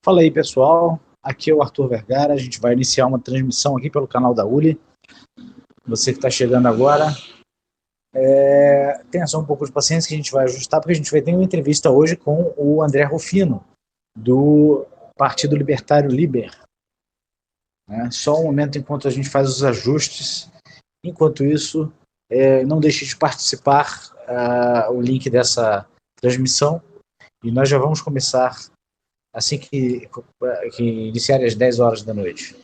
Fala aí, pessoal. Aqui é o Arthur Vergara. A gente vai iniciar uma transmissão aqui pelo canal da Uli. Você que está chegando agora, tenha só um pouco de paciência que a gente vai ajustar, porque a gente vai ter uma entrevista hoje com o André Rufino, do Partido Libertário Liber. Só um momento enquanto a gente faz os ajustes. Enquanto isso, não deixe de participar o link dessa transmissão. E nós já vamos começar assim que iniciar às 10 horas da noite.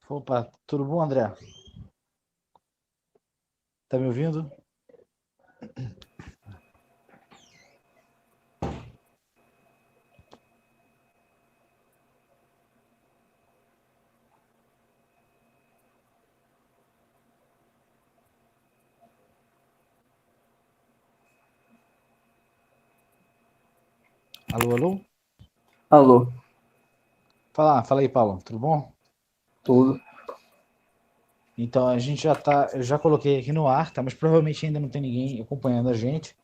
Opa, tudo bom, André? Tá me ouvindo? Alô, alô? Alô, Fala aí, Paulo, tudo bom? tudo. Então, a gente eu já coloquei aqui no ar, tá? Mas provavelmente ainda não tem ninguém acompanhando a gente.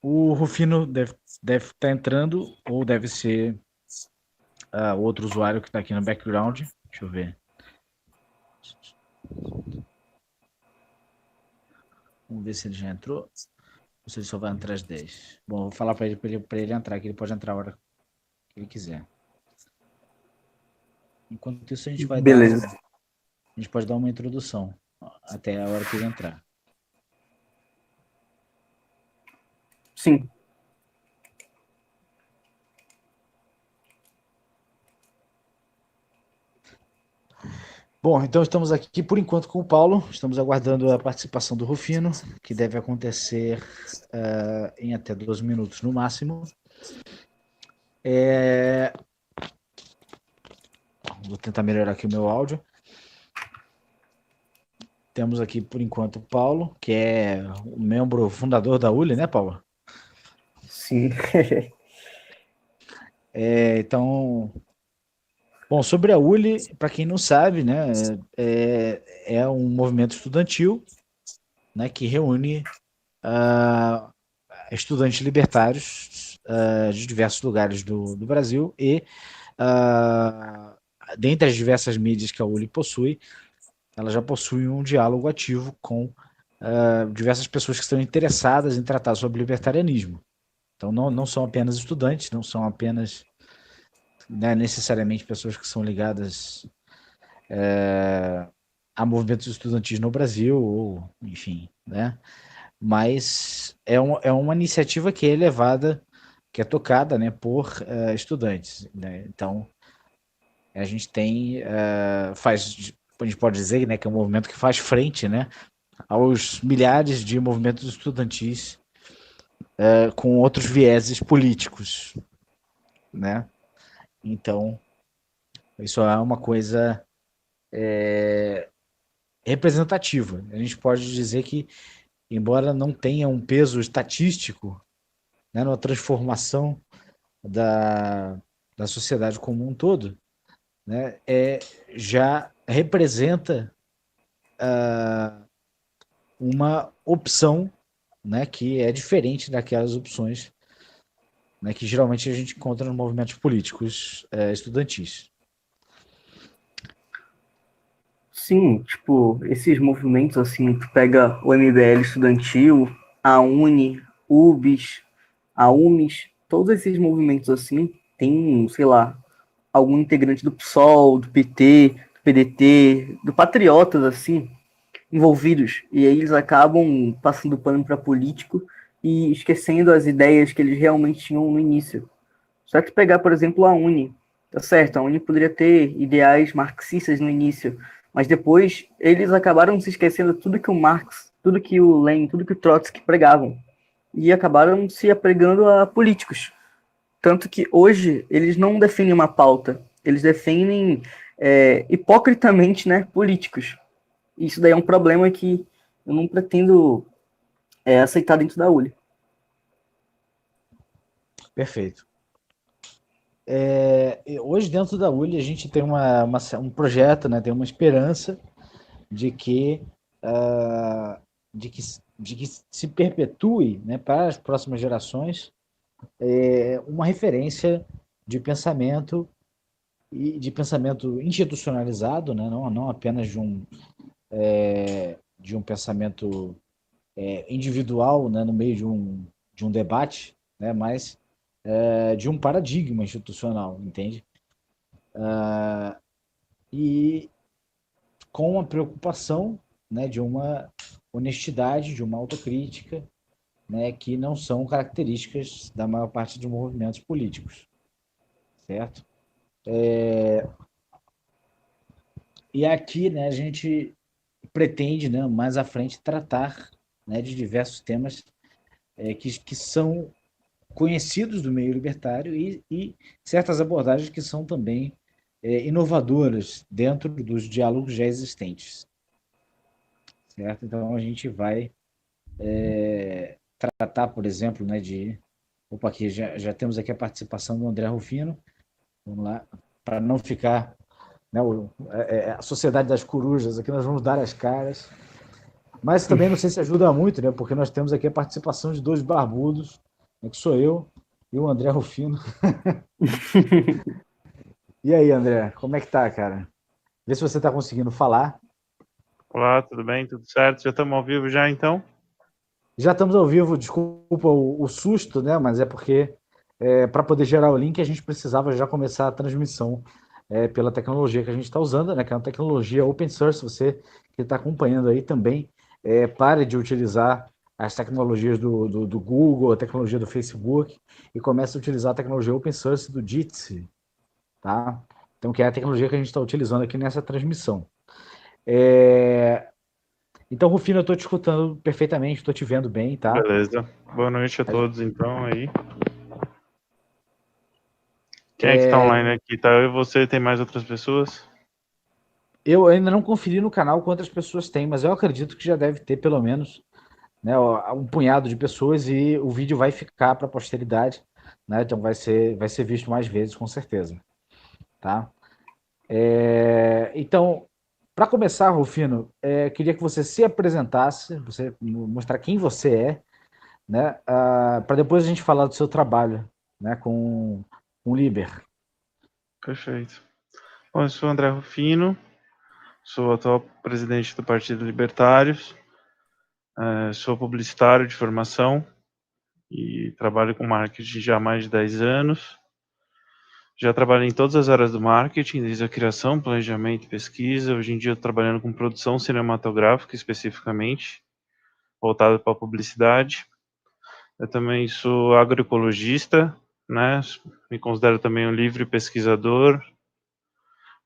O Rufino deve estar entrando, ou deve ser outro usuário que está aqui no background. Deixa eu ver. Vamos ver se ele já entrou. Ou se ele só vai entrar às 10. Bom, vou falar para ele entrar, que ele pode entrar a hora que ele quiser. Enquanto isso, a gente vai Beleza. a gente pode dar uma introdução até a hora que ele entrar. Sim. Bom, então estamos aqui por enquanto com o Paulo. Estamos aguardando a participação do Rufino, que deve acontecer em até 12 minutos no máximo. Vou tentar melhorar aqui o meu áudio. Temos aqui por enquanto o Paulo, que é o membro fundador da ULI, né, Paulo? Sim. Então, bom, sobre a ULI, para quem não sabe, né, um movimento estudantil, né, que reúne estudantes libertários de diversos lugares do Brasil e, dentre as diversas mídias que a ULI possui, ela já possui um diálogo ativo com diversas pessoas que estão interessadas em tratar sobre libertarianismo. Então, não são apenas estudantes, não são apenas, né, necessariamente pessoas que são ligadas a movimentos estudantis no Brasil, ou enfim, né? Mas é uma iniciativa que é levada, que é tocada, né, por estudantes, né? Então, a gente tem, a gente pode dizer, né, que é um movimento que faz frente, né, aos milhares de movimentos estudantis com outros vieses políticos, né? Então, isso é uma coisa representativa. A gente pode dizer que, embora não tenha um peso estatístico, né, na transformação da, da sociedade como um todo, né, já representa uma opção, né, que é diferente daquelas opções, né, que geralmente a gente encontra nos movimentos políticos estudantis. Sim, tipo, esses movimentos, assim, tu pega o MBL estudantil, a UNE, UBS, a UMES, todos esses movimentos, assim, tem, sei lá, algum integrante do PSOL, do PT, do PDT, do Patriotas, assim, envolvidos. E aí eles acabam passando pano para político e esquecendo as ideias que eles realmente tinham no início. Só que pegar, por exemplo, a Uni, tá certo, a Uni poderia ter ideais marxistas no início, mas depois eles acabaram se esquecendo de tudo que o Marx, tudo que o Lenin, tudo que o Trotsky pregavam, e acabaram se apregando a políticos. Tanto que hoje eles não definem uma pauta, eles definem hipocritamente, né, políticos. Isso daí é um problema que eu não pretendo aceitar dentro da ULI. Perfeito. Hoje, dentro da ULI, a gente tem um projeto, né, tem uma esperança de que, uh, de que, de que se perpetue, né, para as próximas gerações uma referência de pensamento e de pensamento institucionalizado, né, não apenas de um pensamento individual, né, no meio de um debate, né, mas de um paradigma institucional, entende? E com a preocupação, né, de uma honestidade, de uma autocrítica, né, que não são características da maior parte dos movimentos políticos, certo? E aqui, né, a gente pretende, né, mais à frente tratar, né, de diversos temas que são conhecidos do meio libertário e certas abordagens que são também inovadoras dentro dos diálogos já existentes, certo? Então a gente vai tratar, por exemplo, né, de... Opa, aqui já temos aqui a participação do André Rufino, vamos lá, para não ficar, né, a Sociedade das Corujas, aqui nós vamos dar as caras, mas também não sei se ajuda muito, né, porque nós temos aqui a participação de dois barbudos, né, que sou eu e o André Rufino. E aí, André, como é que tá, cara? Vê se você tá conseguindo falar. Olá, tudo bem? Tudo certo? Já estamos ao vivo já, então? Já estamos ao vivo, desculpa o susto, né? Mas é porque para poder gerar o link a gente precisava já começar a transmissão pela tecnologia que a gente está usando, né? Que é uma tecnologia open source. Você que está acompanhando aí também, pare de utilizar as tecnologias do Google, a tecnologia do Facebook e comece a utilizar a tecnologia open source do Jitsi, tá? Então, que é a tecnologia que a gente está utilizando aqui nessa transmissão. Então, Rufino, eu estou te escutando perfeitamente, estou te vendo bem, tá? Beleza. Boa noite a todos, então, aí. Quem é que tá online aqui? Tá eu e você, tem mais outras pessoas? Eu ainda não conferi no canal quantas pessoas tem, mas eu acredito que já deve ter pelo menos, né, um punhado de pessoas e o vídeo vai ficar para a posteridade, né? Então vai ser visto mais vezes, com certeza, tá? Então, para começar, Rufino, queria que você se apresentasse, você mostrar quem você é, né? Para depois a gente falar do seu trabalho, né? Com o Liber. Perfeito. Bom, eu sou André Rufino, sou atual presidente do Partido Libertários, sou publicitário de formação e trabalho com marketing já há mais de 10 anos. Já trabalhei em todas as áreas do marketing, desde a criação, planejamento e pesquisa. Hoje em dia eu estou trabalhando com produção cinematográfica especificamente, voltada para a publicidade. Eu também sou agroecologista, né? Me considero também um livre pesquisador.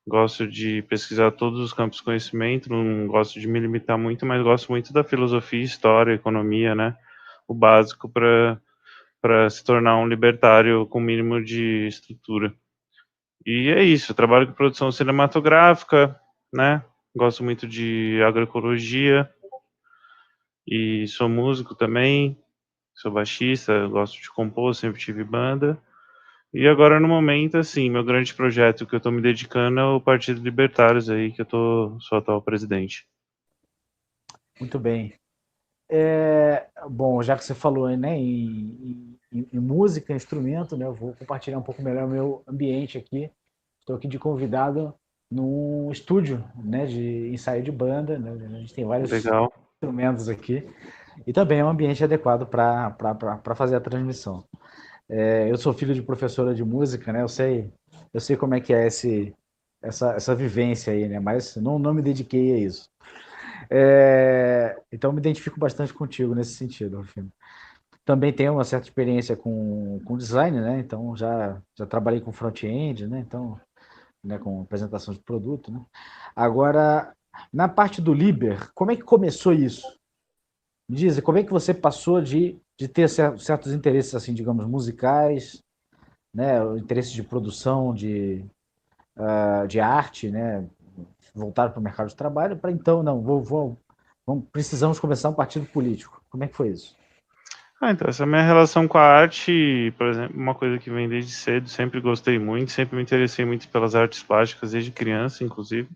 Gosto de pesquisar todos os campos de conhecimento, não gosto de me limitar muito, mas gosto muito da filosofia, história, economia, né? O básico para se tornar um libertário com o mínimo de estrutura. E é isso, eu trabalho com produção cinematográfica, né? Gosto muito de agroecologia e sou músico também, sou baixista, gosto de compor, sempre tive banda. E agora, no momento, assim, meu grande projeto que eu tô me dedicando é o Partido Libertários aí, que sou atual presidente. Muito bem. Bom, já que você falou, né, em música, instrumento, né, eu vou compartilhar um pouco melhor o meu ambiente aqui. Estou aqui de convidado num estúdio, né, de ensaio de banda, né, a gente tem vários Legal. instrumentos aqui e também é um ambiente adequado para fazer a transmissão. Eu sou filho de professora de música, né, eu sei como é que é essa vivência aí, né, mas não me dediquei a isso. Então me identifico bastante contigo nesse sentido, Rufino. Também tenho uma certa experiência com design, né? Então já trabalhei com front-end, né? Então, né, com apresentação de produto, né? Agora, na parte do Liber, como é que começou isso? Me diz, como é que você passou de ter certos interesses, assim, digamos, musicais, né? O interesse de produção, de arte, né? Voltar para o mercado de trabalho, para então, não, precisamos começar um partido político. Como é que foi isso? Então, essa minha relação com a arte, por exemplo, uma coisa que vem desde cedo, sempre gostei muito, sempre me interessei muito pelas artes plásticas, desde criança, inclusive.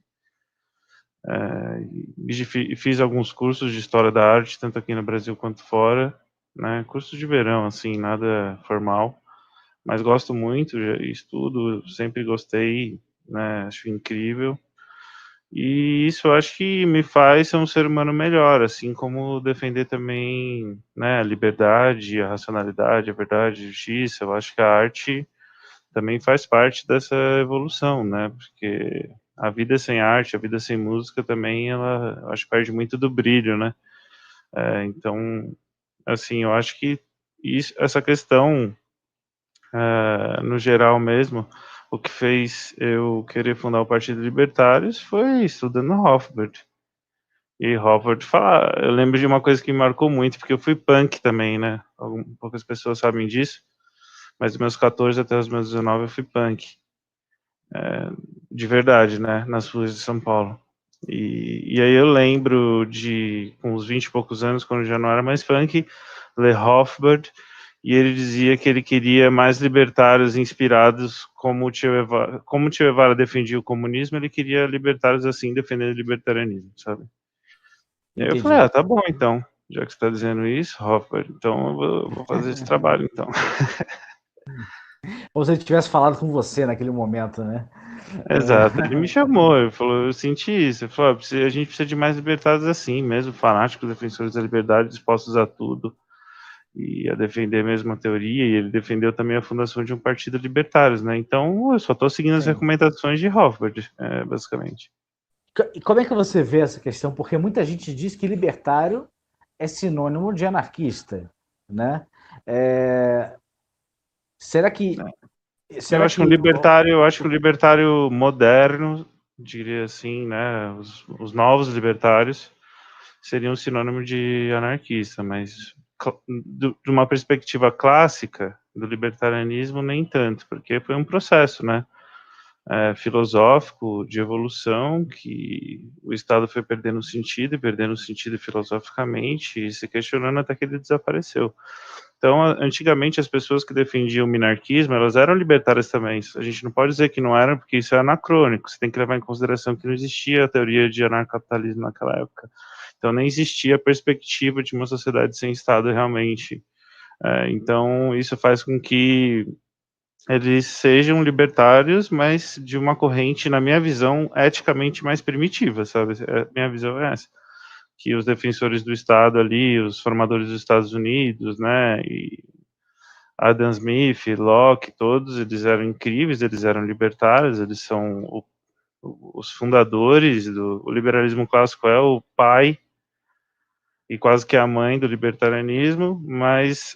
Fiz alguns cursos de história da arte, tanto aqui no Brasil quanto fora, né? Cursos de verão, assim, nada formal, mas gosto muito, já estudo, sempre gostei, né? Acho incrível. E isso eu acho que me faz ser um ser humano melhor, assim como defender também, né, a liberdade, a racionalidade, a verdade, a justiça. Eu acho que a arte também faz parte dessa evolução, né? Porque a vida sem arte, a vida sem música também, ela, eu acho que perde muito do brilho, né? Então, assim, eu acho que essa questão, no geral mesmo, o que fez eu querer fundar o Partido Libertários foi estudando Hofbard. E Hofbard fala, eu lembro de uma coisa que me marcou muito, porque eu fui punk também, né? Poucas pessoas sabem disso, mas dos meus 14 até os meus 19 eu fui punk. De verdade, né, nas ruas de São Paulo. E aí eu lembro de, com uns 20 e poucos anos, quando eu já não era mais funk, ler Hofbard, e ele dizia que ele queria mais libertários inspirados como o Che Guevara defendia o comunismo, ele queria libertários assim, defendendo o libertarianismo, sabe? E aí eu falei, Entendi. tá bom então, já que você tá dizendo isso, Hofbard, então eu vou fazer esse trabalho então. Ou se ele tivesse falado com você naquele momento, né? Exato, ele me chamou, ele falou, eu senti isso, ele falou, a gente precisa de mais libertários assim, mesmo fanáticos, defensores da liberdade, dispostos a tudo, e a defender mesmo a teoria, e ele defendeu também a fundação de um partido libertários, né, então eu só estou seguindo as Sim. recomendações de Hofbard, basicamente. E como é que você vê essa questão? Porque muita gente diz que libertário é sinônimo de anarquista, né? É, Será que, Eu será acho que que, eu acho que o libertário moderno, diria assim, né, os novos libertários, seria um sinônimo de anarquista, mas de uma perspectiva clássica do libertarianismo, nem tanto, porque foi um processo, né, filosófico de evolução que o Estado foi perdendo sentido e perdendo sentido filosoficamente e se questionando até que ele desapareceu. Então, antigamente, as pessoas que defendiam o minarquismo, elas eram libertárias também. A gente não pode dizer que não eram, porque isso é anacrônico. Você tem que levar em consideração que não existia a teoria de anarcapitalismo naquela época. Então, nem existia a perspectiva de uma sociedade sem Estado realmente, Então, isso faz com que eles sejam libertários, mas de uma corrente, na minha visão, eticamente mais primitiva, sabe? Minha visão é essa. Que os defensores do Estado ali, os formadores dos Estados Unidos, né, e Adam Smith, Locke, todos eles eram incríveis, eles eram libertários, eles são os fundadores o liberalismo clássico, é o pai e quase que a mãe do libertarianismo, mas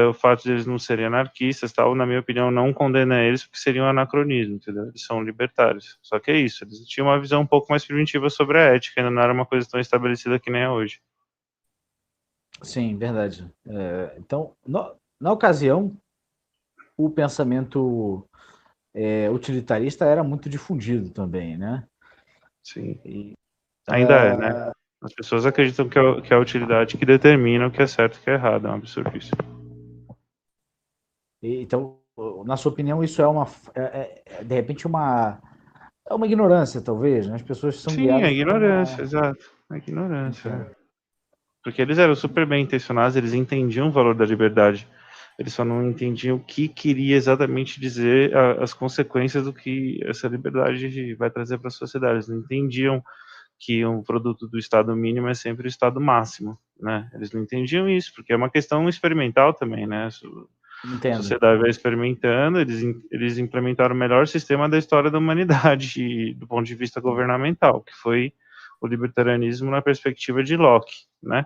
o fato de eles não serem anarquistas, tal, na minha opinião, não condena eles porque seria um anacronismo, entendeu? Eles são libertários. Só que é isso, eles tinham uma visão um pouco mais primitiva sobre a ética, ainda não era uma coisa tão estabelecida que nem é hoje. Sim, verdade. Então, na ocasião, o pensamento utilitarista era muito difundido também, né? Sim. E, Ainda é, né? As pessoas acreditam que é a utilidade que determina o que é certo e o que é errado. É um absurdo isso. Então, na sua opinião, isso de repente, uma ignorância, talvez, né? As pessoas são Sim, guiadas é por ignorância, exato. É ignorância. Então, Porque eles eram super bem intencionados, eles entendiam o valor da liberdade. Eles só não entendiam o que queria exatamente dizer, as consequências do que essa liberdade vai trazer para a sociedade. Eles não entendiam que um produto do estado mínimo é sempre o estado máximo, né? Eles não entendiam isso, porque é uma questão experimental também, né? A entendo. sociedade vai experimentando, eles implementaram o melhor sistema da história da humanidade, do ponto de vista governamental, que foi o libertarianismo na perspectiva de Locke, né?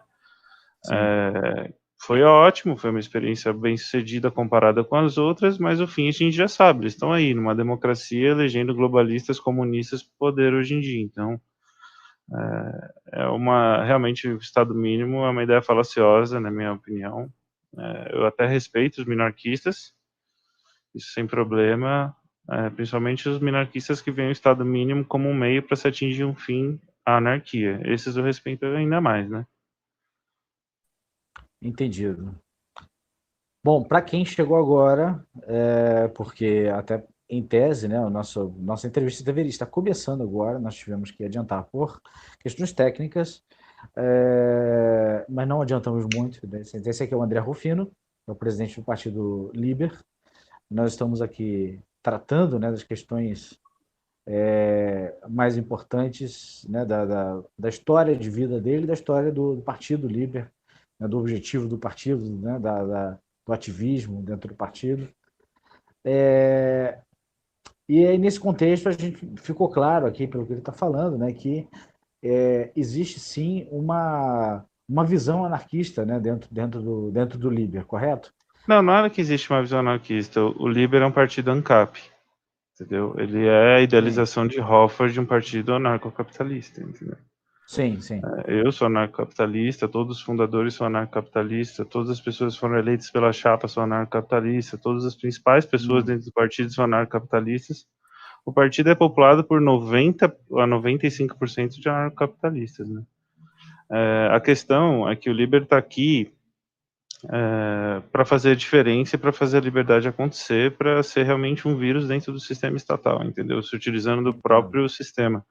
Foi ótimo, foi uma experiência bem sucedida comparada com as outras, mas o fim a gente já sabe, eles estão aí, numa democracia, elegendo globalistas, comunistas para o poder hoje em dia, então realmente o Estado mínimo é uma ideia falaciosa, na minha opinião. Eu até respeito os minarquistas, isso sem problema, principalmente os minarquistas que veem o Estado mínimo como um meio para se atingir um fim, a anarquia. Esses eu respeito ainda mais, né? Entendido. Bom, para quem chegou agora, porque até em tese, né, nossa entrevista deveria estar começando agora, nós tivemos que adiantar por questões técnicas, mas não adiantamos muito. Esse aqui é o André Rufino, é o presidente do partido Liber. Nós estamos aqui tratando, né, das questões mais importantes, né, da história de vida dele, da história do partido Liber, né, do objetivo do partido, né, do ativismo dentro do partido. E aí, nesse contexto, a gente ficou claro aqui, pelo que ele está falando, né, que existe sim uma visão anarquista, né, dentro do Liber, correto? Não, não é que existe uma visão anarquista. O Liber é um partido ANCAP, entendeu? Ele é a idealização de Hoffert de um partido anarcocapitalista, entendeu? Sim, sim. Eu sou anarcocapitalista, todos os fundadores são anarcocapitalistas, todas as pessoas que foram eleitas pela chapa são anarcocapitalistas, todas as principais pessoas dentro do partido são anarcocapitalistas. O partido é populado por 90 a 95% de anarcocapitalistas, né? A questão é que o Liber está aqui para fazer a diferença e para fazer a liberdade acontecer, para ser realmente um vírus dentro do sistema estatal, entendeu? Se utilizando do próprio sistema.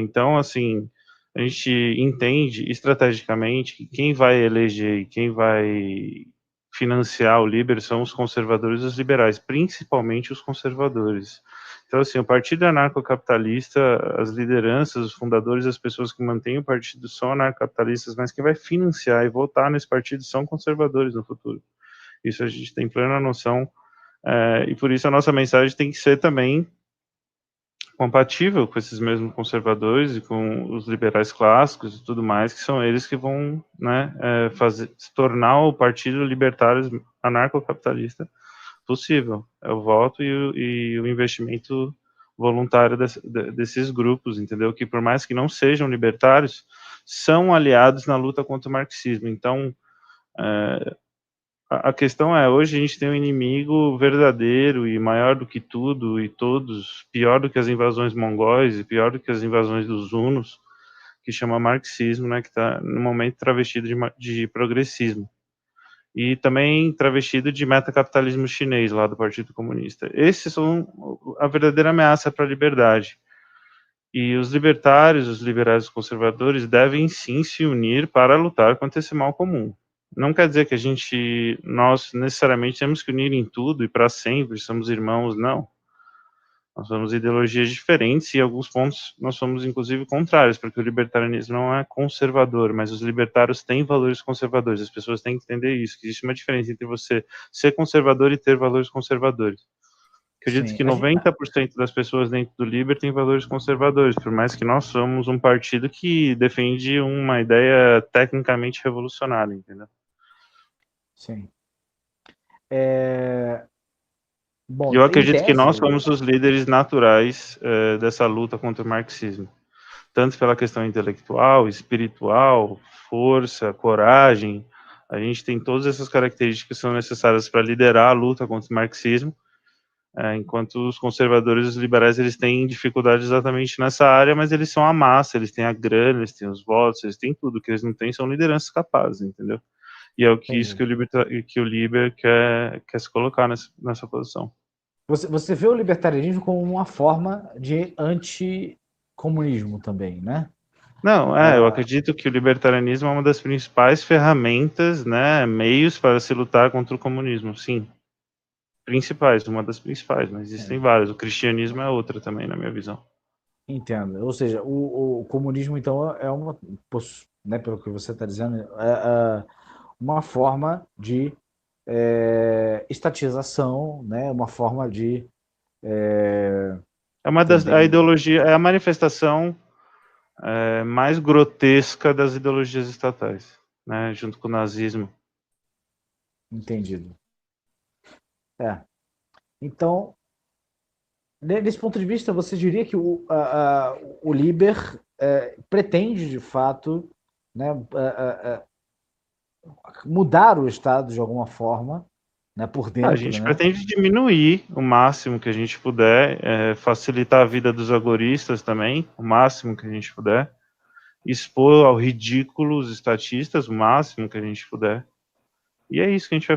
Então, assim, a gente entende estrategicamente que quem vai eleger e quem vai financiar o Liber são os conservadores e os liberais, principalmente os conservadores. Então, assim, o partido anarcocapitalista, as lideranças, os fundadores, as pessoas que mantêm o partido são anarcocapitalistas, mas quem vai financiar e votar nesse partido são conservadores no futuro. Isso a gente tem plena noção, e por isso a nossa mensagem tem que ser também compatível com esses mesmos conservadores e com os liberais clássicos e tudo mais, que são eles que vão, né, se tornar o partido libertário anarcocapitalista possível. É o voto e o investimento voluntário desses grupos, entendeu? Que por mais que não sejam libertários, são aliados na luta contra o marxismo. Então, a questão é, hoje a gente tem um inimigo verdadeiro e maior do que tudo e todos, pior do que as invasões mongóis e pior do que as invasões dos hunos, que chama marxismo, né, que está no momento travestido de progressismo. E também travestido de metacapitalismo chinês, lá do Partido Comunista. Esses são a verdadeira ameaça para a liberdade. E os libertários, os liberais e os conservadores devem sim se unir para lutar contra esse mal comum. não quer dizer que nós necessariamente temos que unir em tudo e para sempre, somos irmãos, não. Nós somos ideologias diferentes e em alguns pontos nós somos inclusive contrários, porque o libertarianismo não é conservador, mas os libertários têm valores conservadores. As pessoas têm que entender isso, que existe uma diferença entre você ser conservador e ter valores conservadores. Acredito Sim, que 90% das pessoas dentro do Liber têm valores conservadores, por mais que nós somos um partido que defende uma ideia tecnicamente revolucionária, entendeu? sim. É, E bom, eu em acredito que tese, nós somos os líderes naturais dessa luta contra o marxismo, tanto pela questão intelectual, espiritual, força, coragem. A gente tem todas essas características que são necessárias para liderar a luta contra o marxismo, enquanto os conservadores e os liberais eles têm dificuldade exatamente nessa área, mas eles são a massa, eles têm a grana, eles têm os votos, eles têm tudo, que eles não têm são lideranças capazes, entendeu? E é isso entendi. que o Liber quer se colocar nessa posição. Você vê o libertarianismo como uma forma de anticomunismo também, né? Não, eu acredito que o libertarianismo é uma das principais ferramentas, né, meios para se lutar contra o comunismo, sim. Principais, uma das principais, mas existem várias. O cristianismo é outra também, na minha visão. Entendo. Ou seja, o comunismo, então, é uma, né, pelo que você está dizendo, uma forma de estatização, né, uma forma de A também. ideologia, é a manifestação mais grotesca das ideologias estatais, né, junto com o nazismo. Entendido. É. Então, desse ponto de vista, você diria que o Liber pretende, de fato, né, mudar o Estado de alguma forma, né, por A dentro, gente né? pretende diminuir o máximo que a gente puder, facilitar a vida dos agoristas também, o máximo que a gente puder, expor ao ridículo os estatistas, o máximo que a gente puder. E é isso que a gente vai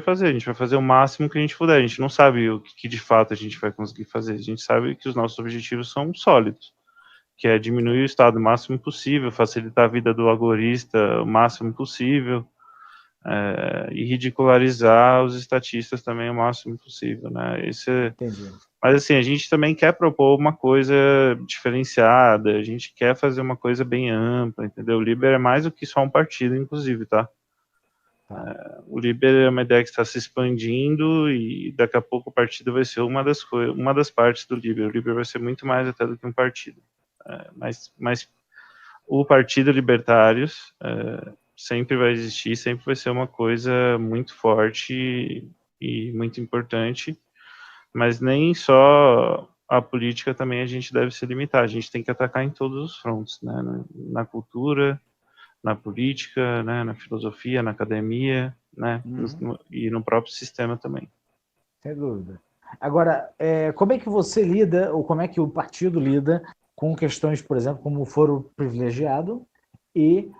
fazer o máximo que a gente puder. A gente não sabe o que de fato a gente vai conseguir fazer, a gente sabe que os nossos objetivos são sólidos, que é diminuir o Estado o máximo possível, facilitar a vida do agorista o máximo possível, e ridicularizar os estatistas também o máximo possível, né? Entendi. Mas assim, a gente também quer propor uma coisa diferenciada, a gente quer fazer uma coisa bem ampla, entendeu? O Liber é mais do que só um partido, inclusive, tá? Tá. O Liber é uma ideia que está se expandindo e daqui a pouco o partido vai ser uma das partes do Liber. O Liber vai ser muito mais até do que um partido. Mas o Partido Libertários sempre vai existir, sempre vai ser uma coisa muito forte e muito importante, mas nem só a política também a gente deve se limitar, a gente tem que atacar em todos os fronts, né? Na cultura, na política, né? Na filosofia, na academia, né? E no próprio sistema também. Sem dúvida. Agora, como é que você lida, ou como é que o partido lida com questões, por exemplo, como o foro privilegiado e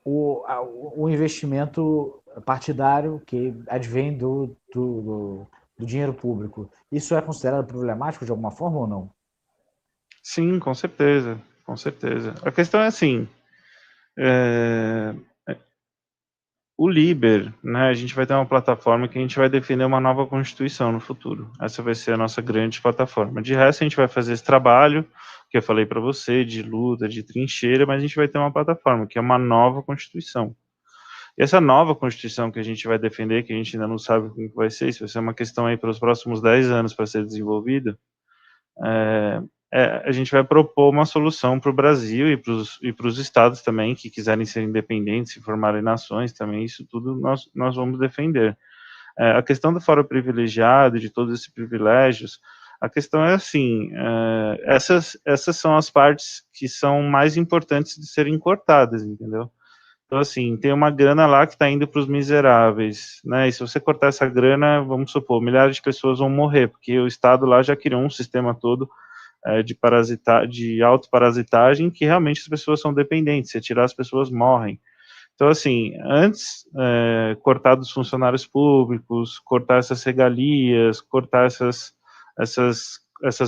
o investimento partidário que advém do dinheiro público? Isso é considerado problemático de alguma forma ou não? Sim, com certeza, com certeza. A questão é assim, o Liber, né, a gente vai ter uma plataforma que a gente vai defender uma nova Constituição no futuro. Essa vai ser a nossa grande plataforma. De resto, a gente vai fazer esse trabalho que eu falei para você, de luta, de trincheira, mas a gente vai ter uma plataforma, que é uma nova Constituição. E essa nova Constituição que a gente vai defender, que a gente ainda não sabe como vai ser, isso vai ser uma questão aí para os próximos 10 anos para ser desenvolvida, a gente vai propor uma solução para o Brasil e para os estados também, que quiserem ser independentes, se formarem nações também, isso tudo nós vamos defender. A questão do fórum privilegiado, de todos esses privilégios, a questão é assim, essas são as partes que são mais importantes de serem cortadas, entendeu? Então, assim, tem uma grana lá que está indo para os miseráveis, né? E se você cortar essa grana, vamos supor, milhares de pessoas vão morrer, porque o Estado lá já criou um sistema todo de autoparasitagem que realmente as pessoas são dependentes. Se tirar, as pessoas morrem. Então, assim, antes cortar dos funcionários públicos, cortar essas regalias, cortar essas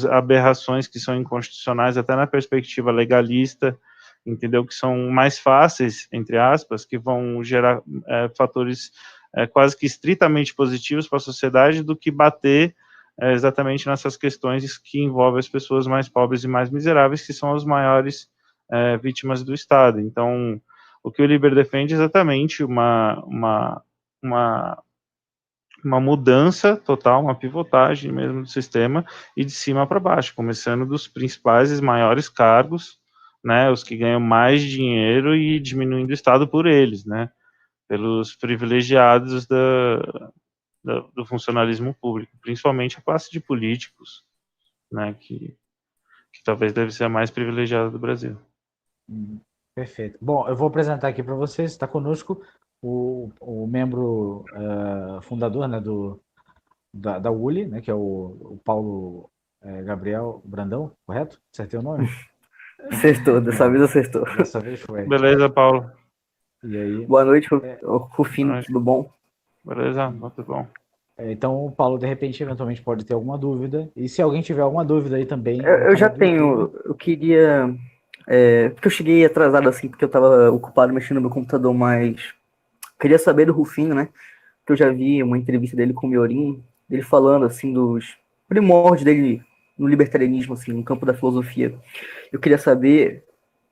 aberrações que são inconstitucionais, até na perspectiva legalista, entendeu? Que são mais fáceis, entre aspas, que vão gerar fatores quase que estritamente positivos para a sociedade do que bater exatamente nessas questões que envolvem as pessoas mais pobres e mais miseráveis, que são as maiores vítimas do Estado. Então, o que o Liber defende é exatamente uma mudança total, uma pivotagem mesmo do sistema, e de cima para baixo, começando dos principais e maiores cargos, né, os que ganham mais dinheiro, e diminuindo o Estado por eles, né, pelos privilegiados do funcionalismo público, principalmente a classe de políticos, né, que talvez deve ser a mais privilegiada do Brasil. Perfeito. Bom, eu vou apresentar aqui para vocês, está conosco o membro fundador, né, da ULI, né, que é o Paulo Gabriel Brandão, correto? Acertei o nome? Acertou, dessa vez acertou. Dessa vez foi. Beleza, Paulo. E aí? Boa noite, Rufino, tudo bom? Beleza, muito bom. Então, o Paulo, de repente, eventualmente pode ter alguma dúvida. E se alguém tiver alguma dúvida aí também... Eu já tenho. Eu queria... porque eu cheguei atrasado assim, porque eu estava ocupado mexendo no meu computador, mas... Queria saber do Rufino, né? Que eu já vi uma entrevista dele com o Miorin, dele falando, assim, dos primórdios dele no libertarianismo, assim, no campo da filosofia. Eu queria saber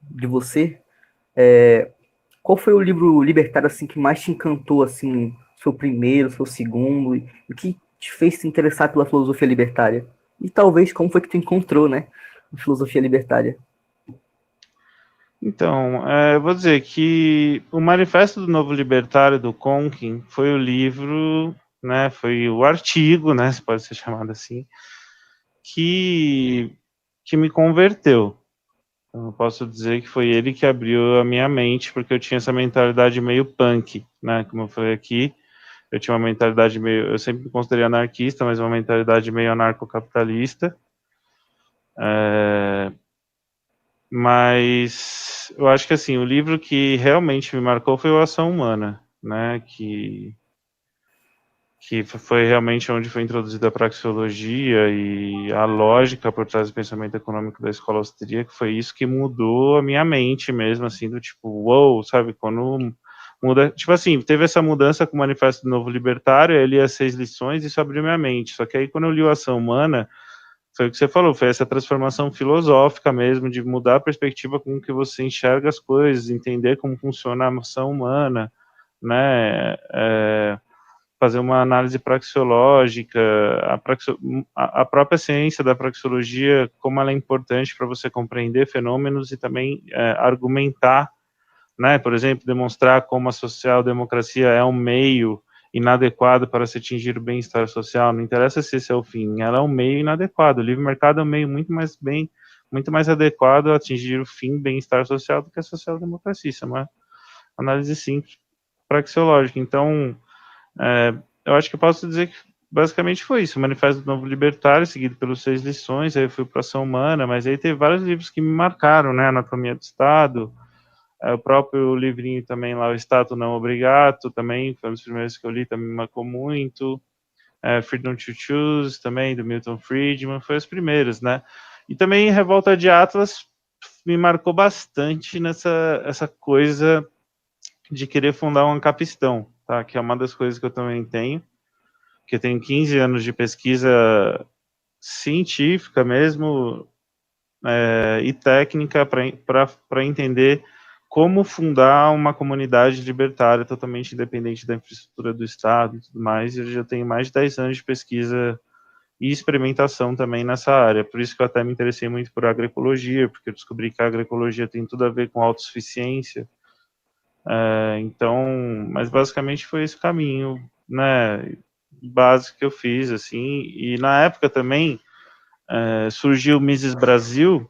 de você... qual foi o livro libertário, assim, que mais te encantou, assim... Seu primeiro, seu segundo, e o que te fez se interessar pela filosofia libertária? E talvez como foi que tu encontrou, né, a filosofia libertária? Então, eu vou dizer que o Manifesto do Novo Libertário do Conkin foi o livro, né, foi o artigo, né, se pode ser chamado assim, que me converteu. Então, eu posso dizer que foi ele que abriu a minha mente, porque eu tinha essa mentalidade meio punk, né, como eu falei aqui. Eu tinha uma mentalidade meio... Eu sempre me considerei anarquista, mas uma mentalidade meio anarcocapitalista. Mas eu acho que, assim, o livro que realmente me marcou foi o Ação Humana, né? Que foi realmente onde foi introduzida a praxeologia e a lógica por trás do pensamento econômico da escola austríaca. Foi isso que mudou a minha mente mesmo, assim, do tipo, uou, sabe? Quando... muda, tipo assim, teve essa mudança com o Manifesto do Novo Libertário, eu li as 6 lições e isso abriu minha mente. Só que aí quando eu li o Ação Humana, foi o que você falou, foi essa transformação filosófica mesmo, de mudar a perspectiva com que você enxerga as coisas, entender como funciona a ação humana, né, fazer uma análise praxeológica, a própria ciência da praxeologia, como ela é importante para você compreender fenômenos e também argumentar, né, por exemplo, demonstrar como a social-democracia é um meio inadequado para se atingir o bem-estar social, não interessa se esse é o fim, ela é um meio inadequado, o livre mercado é um meio muito mais adequado a atingir o fim, bem-estar social, do que a social-democracia, isso é uma análise simples, praxeológica. Então, eu acho que eu posso dizer que basicamente foi isso, o Manifesto do Novo Libertário, seguido pelos 6 lições, aí eu fui para a Ação Humana, mas aí teve vários livros que me marcaram, né, Anatomia do Estado, o próprio livrinho também lá, o Stato Não Obrigato, também foi um dos primeiros que eu li, também me marcou muito. Freedom to Choose, também, do Milton Friedman, foi os primeiros, né? E também Revolta de Atlas me marcou bastante essa coisa de querer fundar um capistão, tá? Que é uma das coisas que eu também tenho, que eu tenho 15 anos de pesquisa científica mesmo, e técnica para entender como fundar uma comunidade libertária totalmente independente da infraestrutura do Estado e tudo mais. Eu já tenho mais de 10 anos de pesquisa e experimentação também nessa área. Por isso que eu até me interessei muito por agroecologia, porque eu descobri que a agroecologia tem tudo a ver com autossuficiência. Então, mas basicamente foi esse caminho, né, básico que eu fiz, assim. E na época também surgiu o Mises Brasil,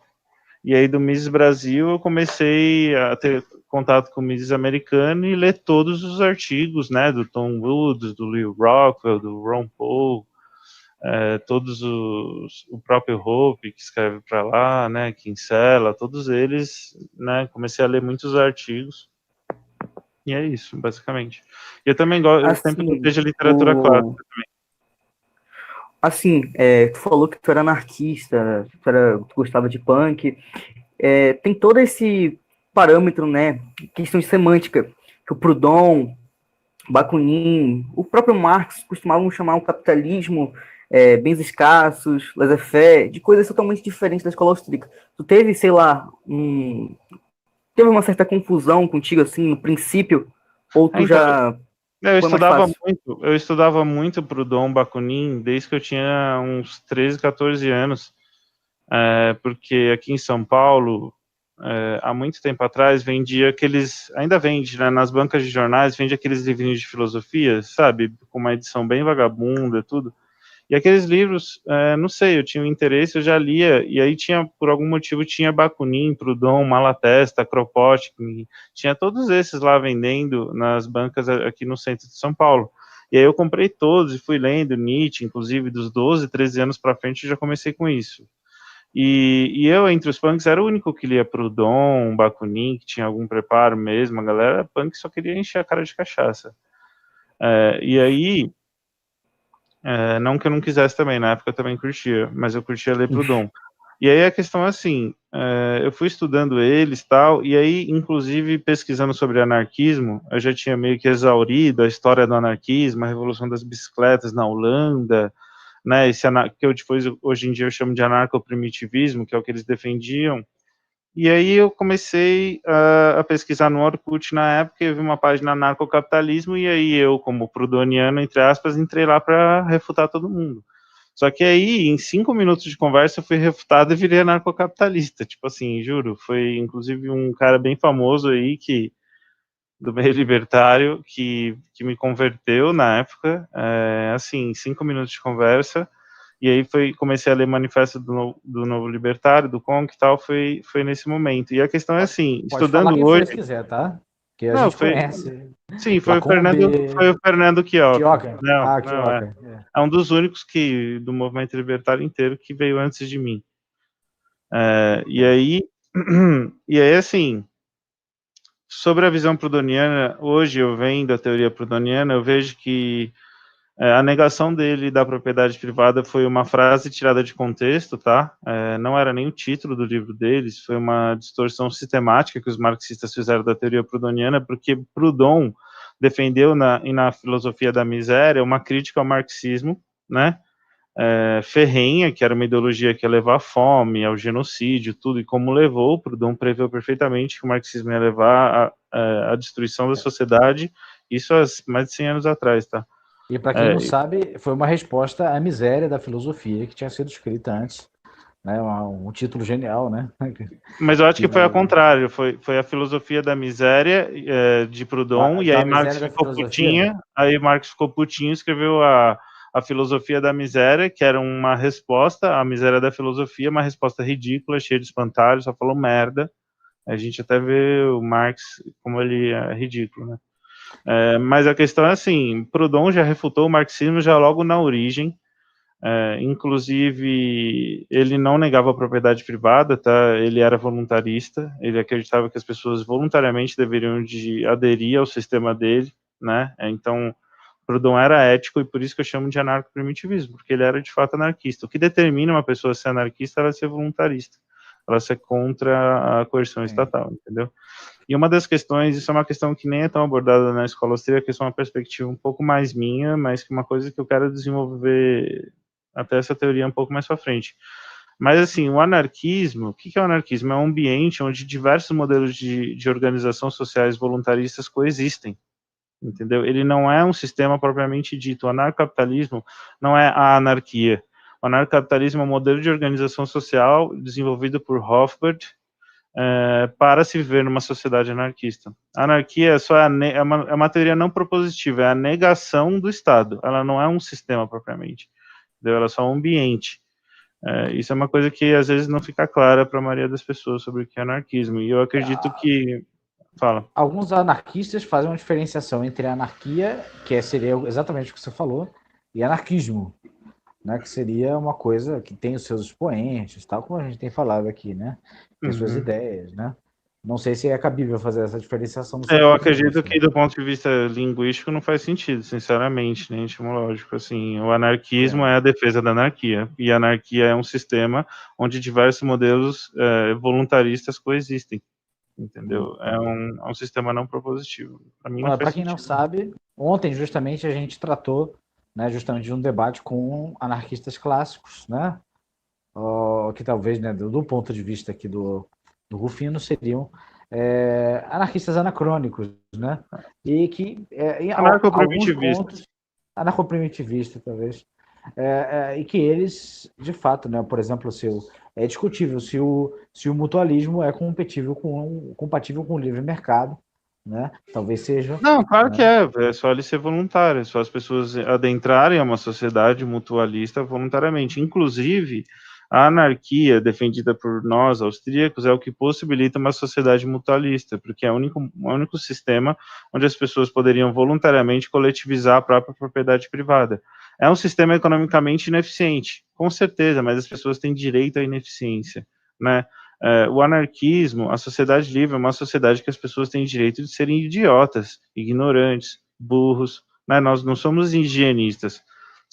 e aí do Mises Brasil eu comecei a ter contato com o Mises americano e ler todos os artigos, né, do Tom Woods, do Leo Rockwell, do Ron Paul, o próprio Hope, que escreve para lá, né, Kinsella, todos eles, né, comecei a ler muitos artigos, e é isso, basicamente. E eu também gosto, eu sempre gostei de literatura clássica também. Assim, tu falou que tu era anarquista, tu gostava de punk, tem todo esse parâmetro, né? Questão de semântica, que o Proudhon, Bakunin, o próprio Marx costumavam chamar o capitalismo bens escassos, laissez-faire, de coisas totalmente diferentes da escola austríaca. Tu teve, sei lá, teve uma certa confusão contigo, assim, no princípio, ou tu Então, já eu foi mais fácil? estudava muito Proudhon, Bakunin, desde que eu tinha uns 13, 14 anos, porque aqui em São Paulo, há muito tempo atrás, vendia aqueles, ainda vende, né, nas bancas de jornais, vende aqueles livrinhos de filosofia, sabe, com uma edição bem vagabunda, tudo. E aqueles livros, não sei, eu tinha um interesse, eu já lia, e aí tinha, por algum motivo, tinha Bakunin, Proudhon, Malatesta, Kropotkin, tinha todos esses lá vendendo nas bancas aqui no centro de São Paulo. E aí eu comprei todos e fui lendo Nietzsche, inclusive dos 12, 13 anos para frente, eu já comecei com isso. E eu, entre os punks, era o único que lia Proudhon, Bakunin, que tinha algum preparo mesmo, a galera punk só queria encher a cara de cachaça. E aí, não que eu não quisesse também, na época eu também curtia, mas eu curtia ler Proudhon. E aí a questão é assim, eu fui estudando eles tal, e aí, inclusive, pesquisando sobre anarquismo, eu já tinha meio que exaurido a história do anarquismo, a revolução das bicicletas na Holanda, né, que eu depois, hoje em dia, eu chamo de anarcoprimitivismo, que é o que eles defendiam. E aí eu comecei a pesquisar no Orkut na época, eu vi uma página anarcocapitalismo, e aí eu, como proudhoniano, entre aspas, entrei lá para refutar todo mundo. Só que aí, em 5 minutos de conversa, eu fui refutado e virei anarcocapitalista. Tipo assim, juro, foi inclusive um cara bem famoso aí, do meio libertário, que me converteu na época, assim, 5 minutos de conversa. E aí comecei a ler Manifesto do Novo Libertário, do Conk e tal, foi nesse momento. E a questão é assim, Pode falar estudando quem foi hoje... se quiser, tá? Que a Não, gente conhece. sim, Lacombe, foi o Fernando Quioca. Quioca. Não, Ah, não, Quioca. é um dos únicos do movimento libertário inteiro que veio antes de mim. E aí, assim, sobre a visão proudhoniana, hoje eu vendo a teoria proudhoniana, eu vejo que a negação dele da propriedade privada foi uma frase tirada de contexto, tá? Não era nem o título do livro deles, foi uma distorção sistemática que os marxistas fizeram da teoria proudhoniana, porque Proudhon defendeu na filosofia da miséria uma crítica ao marxismo, né? Ferrenha, que era uma ideologia que ia levar à fome, ao genocídio, tudo, e como levou, Proudhon preveu perfeitamente que o marxismo ia levar à destruição da sociedade, isso há mais de 100 anos atrás, tá? E para quem não sabe, foi uma resposta à miséria da filosofia que tinha sido escrita antes, né? Um título genial, né? Mas eu acho que foi ao contrário, foi a filosofia da miséria de Proudhon, e aí Marx ficou putinha, e escreveu a filosofia da miséria, que era uma resposta à miséria da filosofia, uma resposta ridícula, cheia de espantalho, só falou merda. A gente até vê o Marx como ele é ridículo, né? Mas a questão é assim, Proudhon já refutou o marxismo já logo na origem, inclusive ele não negava a propriedade privada, tá? Ele era voluntarista, ele acreditava que as pessoas voluntariamente deveriam aderir ao sistema dele, né? Então, Proudhon era ético e por isso que eu chamo de anarco-primitivismo, porque ele era de fato anarquista. O que determina uma pessoa ser anarquista é ela ser voluntarista, ela ser contra a coerção estatal, entendeu? E uma das questões, isso é uma questão que nem é tão abordada na escola austríaca, isso é uma perspectiva um pouco mais minha, mas que uma coisa que eu quero desenvolver até essa teoria um pouco mais para frente. Mas, assim, o anarquismo, o que é o anarquismo? É um ambiente onde diversos modelos de organização sociais voluntaristas coexistem, entendeu? Ele não é um sistema propriamente dito. O anarcapitalismo não é a anarquia. O anarcapitalismo é um modelo de organização social desenvolvido por Rothbard, para se viver numa sociedade anarquista. A anarquia é uma teoria não propositiva, é a negação do Estado. Ela não é um sistema propriamente, entendeu? Ela é só um ambiente. Isso é uma coisa que às vezes não fica clara para a maioria das pessoas sobre o que é anarquismo. E eu acredito que... Fala. Alguns anarquistas fazem uma diferenciação entre anarquia, que seria exatamente o que você falou, e anarquismo, né, que seria uma coisa que tem os seus expoentes, tal como a gente tem falado aqui, né? Tem suas ideias, né? Não sei se é cabível fazer essa diferenciação. Eu acredito que, do ponto de vista linguístico, não faz sentido, sinceramente, nem etimológico. Assim, o anarquismo é a defesa da anarquia, e a anarquia é um sistema onde diversos modelos voluntaristas coexistem. entendeu? É um sistema não propositivo. Para mim não faz Para quem não sentido. sabe, ontem justamente a gente tratou, né, justamente de um debate com anarquistas clássicos, né, que talvez, né, do ponto de vista aqui do Rufino, seriam anarquistas anacrônicos, né, e que em alguns Anarcoprimitivista. pontos, anarcoprimitivista talvez, e que eles, de fato, né, por exemplo, é discutível se o mutualismo é compatível com o livre mercado, né, talvez seja, Não, claro né. que é só ele ser voluntário, é só as pessoas adentrarem a uma sociedade mutualista voluntariamente. Inclusive, a anarquia defendida por nós, austríacos, é o que possibilita uma sociedade mutualista, porque é o único sistema onde as pessoas poderiam voluntariamente coletivizar a própria propriedade privada. É um sistema economicamente ineficiente, com certeza, mas as pessoas têm direito à ineficiência, né? O anarquismo, a sociedade livre é uma sociedade que as pessoas têm direito de serem idiotas, ignorantes, burros, né? Nós não somos higienistas.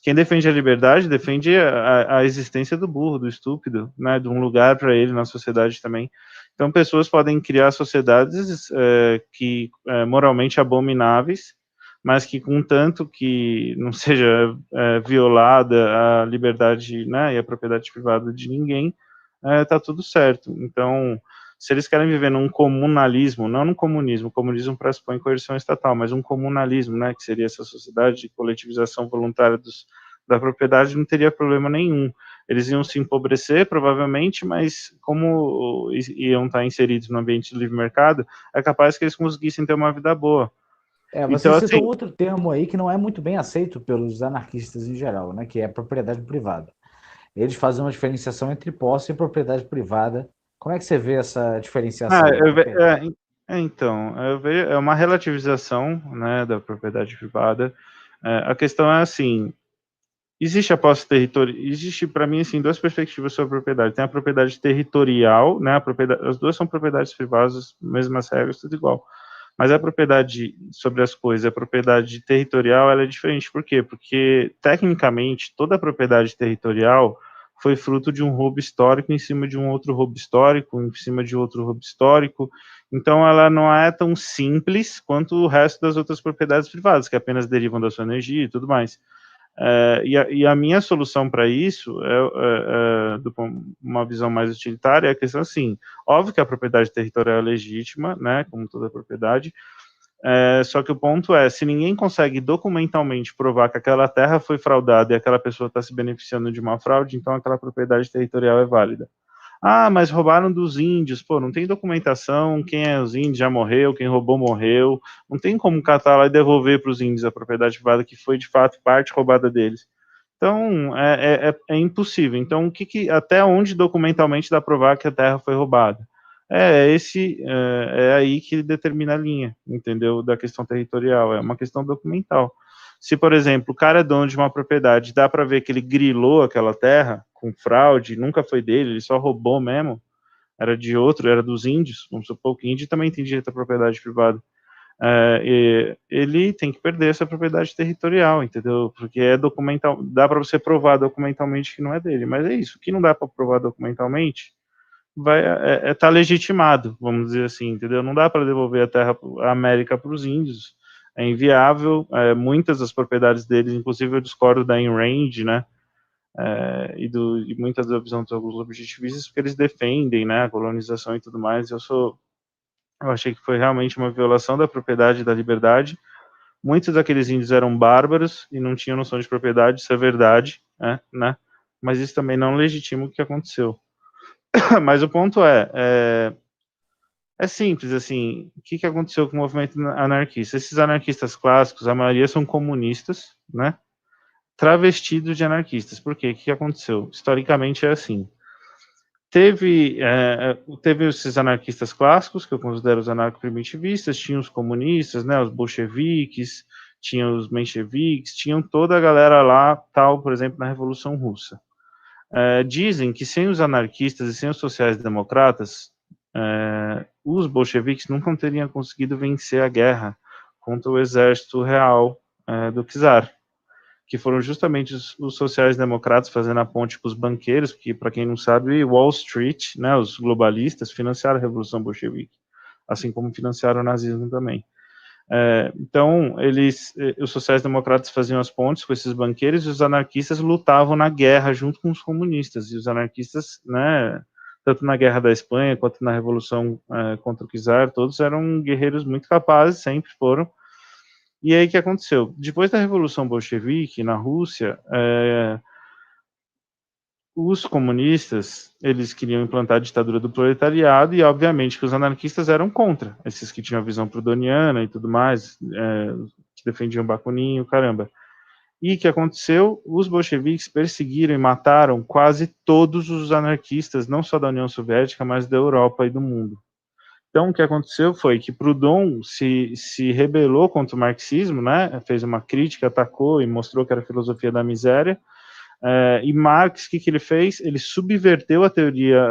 Quem defende a liberdade defende a existência do burro, do estúpido, né? De um lugar para ele na sociedade também. Então, pessoas podem criar sociedades moralmente abomináveis, mas que, contanto que não seja violada a liberdade, né, e a propriedade privada de ninguém, tá tudo certo. Então, se eles querem viver num comunalismo, não num comunismo, o comunismo pressupõe coerção estatal, mas um comunalismo, né, que seria essa sociedade de coletivização voluntária da propriedade, não teria problema nenhum. Eles iam se empobrecer, provavelmente, mas como iam estar inseridos no ambiente de livre mercado, é capaz que eles conseguissem ter uma vida boa. Você Então, citou assim, outro termo aí que não é muito bem aceito pelos anarquistas em geral, né, que é a propriedade privada. Eles fazem uma diferenciação entre posse e propriedade privada. Como é que você vê essa diferenciação? Então, eu vejo, é uma relativização, né, da propriedade privada. A questão é assim, existe a posse territorial, existe para mim assim duas perspectivas sobre a propriedade. Tem a propriedade territorial, né, as duas são propriedades privadas, mesmas regras, tudo igual. Mas a propriedade sobre as coisas, a propriedade territorial, ela é diferente. Por quê? Porque, tecnicamente, toda a propriedade territorial foi fruto de um roubo histórico em cima de um outro roubo histórico, em cima de outro roubo histórico. Então, ela não é tão simples quanto o resto das outras propriedades privadas, que apenas derivam da sua energia e tudo mais. E a minha solução para isso uma visão mais utilitária, é a questão assim, óbvio que a propriedade territorial é legítima, né, como toda propriedade, só que o ponto é, se ninguém consegue documentalmente provar que aquela terra foi fraudada e aquela pessoa está se beneficiando de uma fraude, então aquela propriedade territorial é válida. Ah, mas roubaram dos índios. Pô, não tem documentação, quem é os índios já morreu, quem roubou morreu. Não tem como catar lá e devolver para os índios a propriedade privada que foi, de fato, parte roubada deles. Então, é impossível. Então, até onde documentalmente dá para provar que a terra foi roubada? É aí que determina a linha, entendeu? Da questão territorial. É uma questão documental. Se, por exemplo, o cara é dono de uma propriedade, dá para ver que ele grilou aquela terra com fraude, nunca foi dele, ele só roubou mesmo, era de outro, era dos índios, vamos supor que índio também tem direito à propriedade privada. Ele tem que perder essa propriedade territorial, entendeu? Porque é documental, dá para você provar documentalmente que não é dele, mas é isso, o que não dá para provar documentalmente tá legitimado, vamos dizer assim, entendeu? Não dá para devolver a América para os índios, é inviável, muitas das propriedades deles, inclusive eu discordo da Ayn Rand, né, e muitas da visão dos alguns objetivistas, porque eles defendem, né, a colonização e tudo mais. Eu achei que foi realmente uma violação da propriedade e da liberdade. Muitos daqueles índios eram bárbaros e não tinham noção de propriedade, isso é verdade, né? Mas isso também não legitima o que aconteceu. Mas o ponto é simples, assim, o que aconteceu com o movimento anarquista? Esses anarquistas clássicos, a maioria são comunistas, né? Travestidos de anarquistas. Por quê? O que aconteceu? Historicamente é assim. Teve esses anarquistas clássicos, que eu considero os anarco-primitivistas, tinha os comunistas, né, os bolcheviques, tinha os mencheviques, tinham toda a galera lá, tal, por exemplo, na Revolução Russa. Dizem que sem os anarquistas e sem os sociais-democratas, os bolcheviques nunca teriam conseguido vencer a guerra contra o exército real do czar, que foram justamente os sociais-democratas fazendo a ponte com os banqueiros, que, para quem não sabe, Wall Street, né, os globalistas, financiaram a Revolução Bolchevique. assim como financiaram o nazismo também. Então, os sociais-democratas faziam as pontes com esses banqueiros e os anarquistas lutavam na guerra junto com os comunistas. E os anarquistas, né, tanto na Guerra da Espanha quanto na Revolução contra o czar, todos eram guerreiros muito capazes, sempre foram. E aí o que aconteceu? Depois da Revolução Bolchevique na Rússia, os comunistas, eles queriam implantar a ditadura do proletariado e, obviamente, que os anarquistas eram contra, esses que tinham a visão prudoniana e tudo mais, que defendiam Bakunin, caramba. E o que aconteceu? Os bolcheviques perseguiram e mataram quase todos os anarquistas, não só da União Soviética, mas da Europa e do mundo. Então, o que aconteceu foi que Proudhon se rebelou contra o marxismo, né? Fez uma crítica, atacou e mostrou que era a filosofia da miséria. E Marx, o que ele fez? Ele subverteu a teoria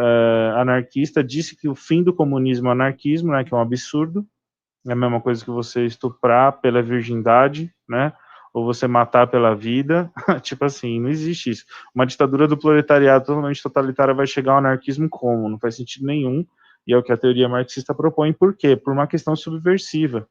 anarquista, disse que o fim do comunismo é o anarquismo, né, que é um absurdo, é a mesma coisa que você estuprar pela virgindade, né, ou você matar pela vida, tipo assim, não existe isso. Uma ditadura do proletariado totalmente totalitária vai chegar ao anarquismo como? Não faz sentido nenhum, e é o que a teoria marxista propõe. Por quê? Por uma questão subversiva.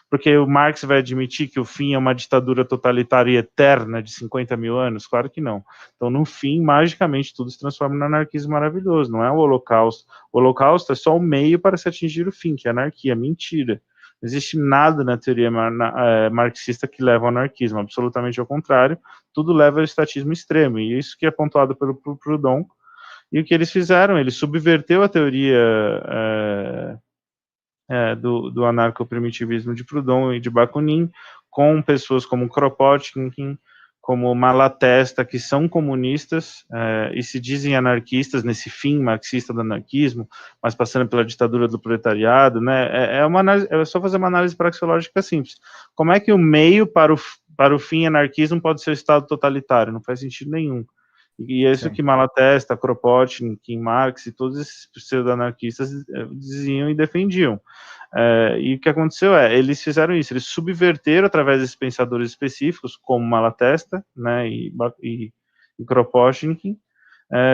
Porque o Marx vai admitir que o fim é uma ditadura totalitária e eterna de 50 mil anos? Claro que não. Então, no fim, magicamente, tudo se transforma no anarquismo maravilhoso, não é o Holocausto. O Holocausto é só o meio para se atingir o fim, que é a anarquia, mentira. Não existe nada na teoria marxista que leva ao anarquismo, absolutamente ao contrário, tudo leva ao estatismo extremo, e isso que é pontuado pelo Proudhon. E o que eles fizeram? Eles subverteu a teoria do anarcoprimitivismo de Proudhon e de Bakunin, com pessoas como Kropotkin, como Malatesta, que são comunistas e se dizem anarquistas nesse fim marxista do anarquismo, mas passando pela ditadura do proletariado, né? É só fazer uma análise praxeológica simples. Como é que o meio para o fim anarquismo pode ser o Estado totalitário? Não faz sentido nenhum. E é isso que Malatesta, Kropotkin, Marx e todos esses pseudo-anarquistas diziam e defendiam. E o que aconteceu eles fizeram isso, eles subverteram através desses pensadores específicos, como Malatesta, né, e Kropotkin,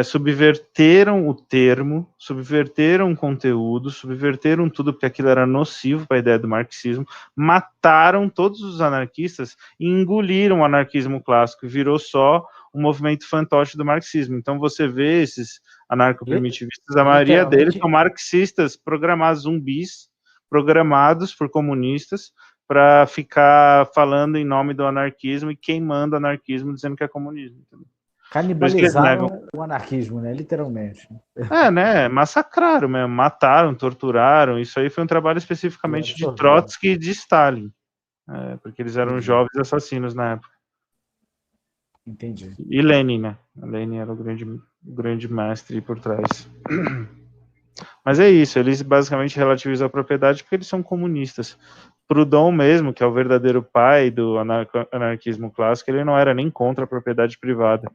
subverteram o termo, subverteram o conteúdo, subverteram tudo, porque aquilo era nocivo para a ideia do marxismo, mataram todos os anarquistas e engoliram o anarquismo clássico, virou só um movimento fantoche do marxismo. Então você vê esses anarcoprimitivistas, a maioria deles são marxistas programados, zumbis, programados por comunistas para ficar falando em nome do anarquismo e queimando o anarquismo, dizendo que é comunismo. Entendeu? Canibalizaram o anarquismo, né? Literalmente. Né? Massacraram mesmo, mataram, torturaram. Isso aí foi um trabalho especificamente de Trotsky e de Stalin, porque eles eram jovens assassinos na época. Entendi. E Lenin, né? Lenin era o grande mestre por trás. Mas é isso, eles basicamente relativizam a propriedade porque eles são comunistas. Proudhon mesmo, que é o verdadeiro pai do anarquismo clássico, ele não era nem contra a propriedade privada.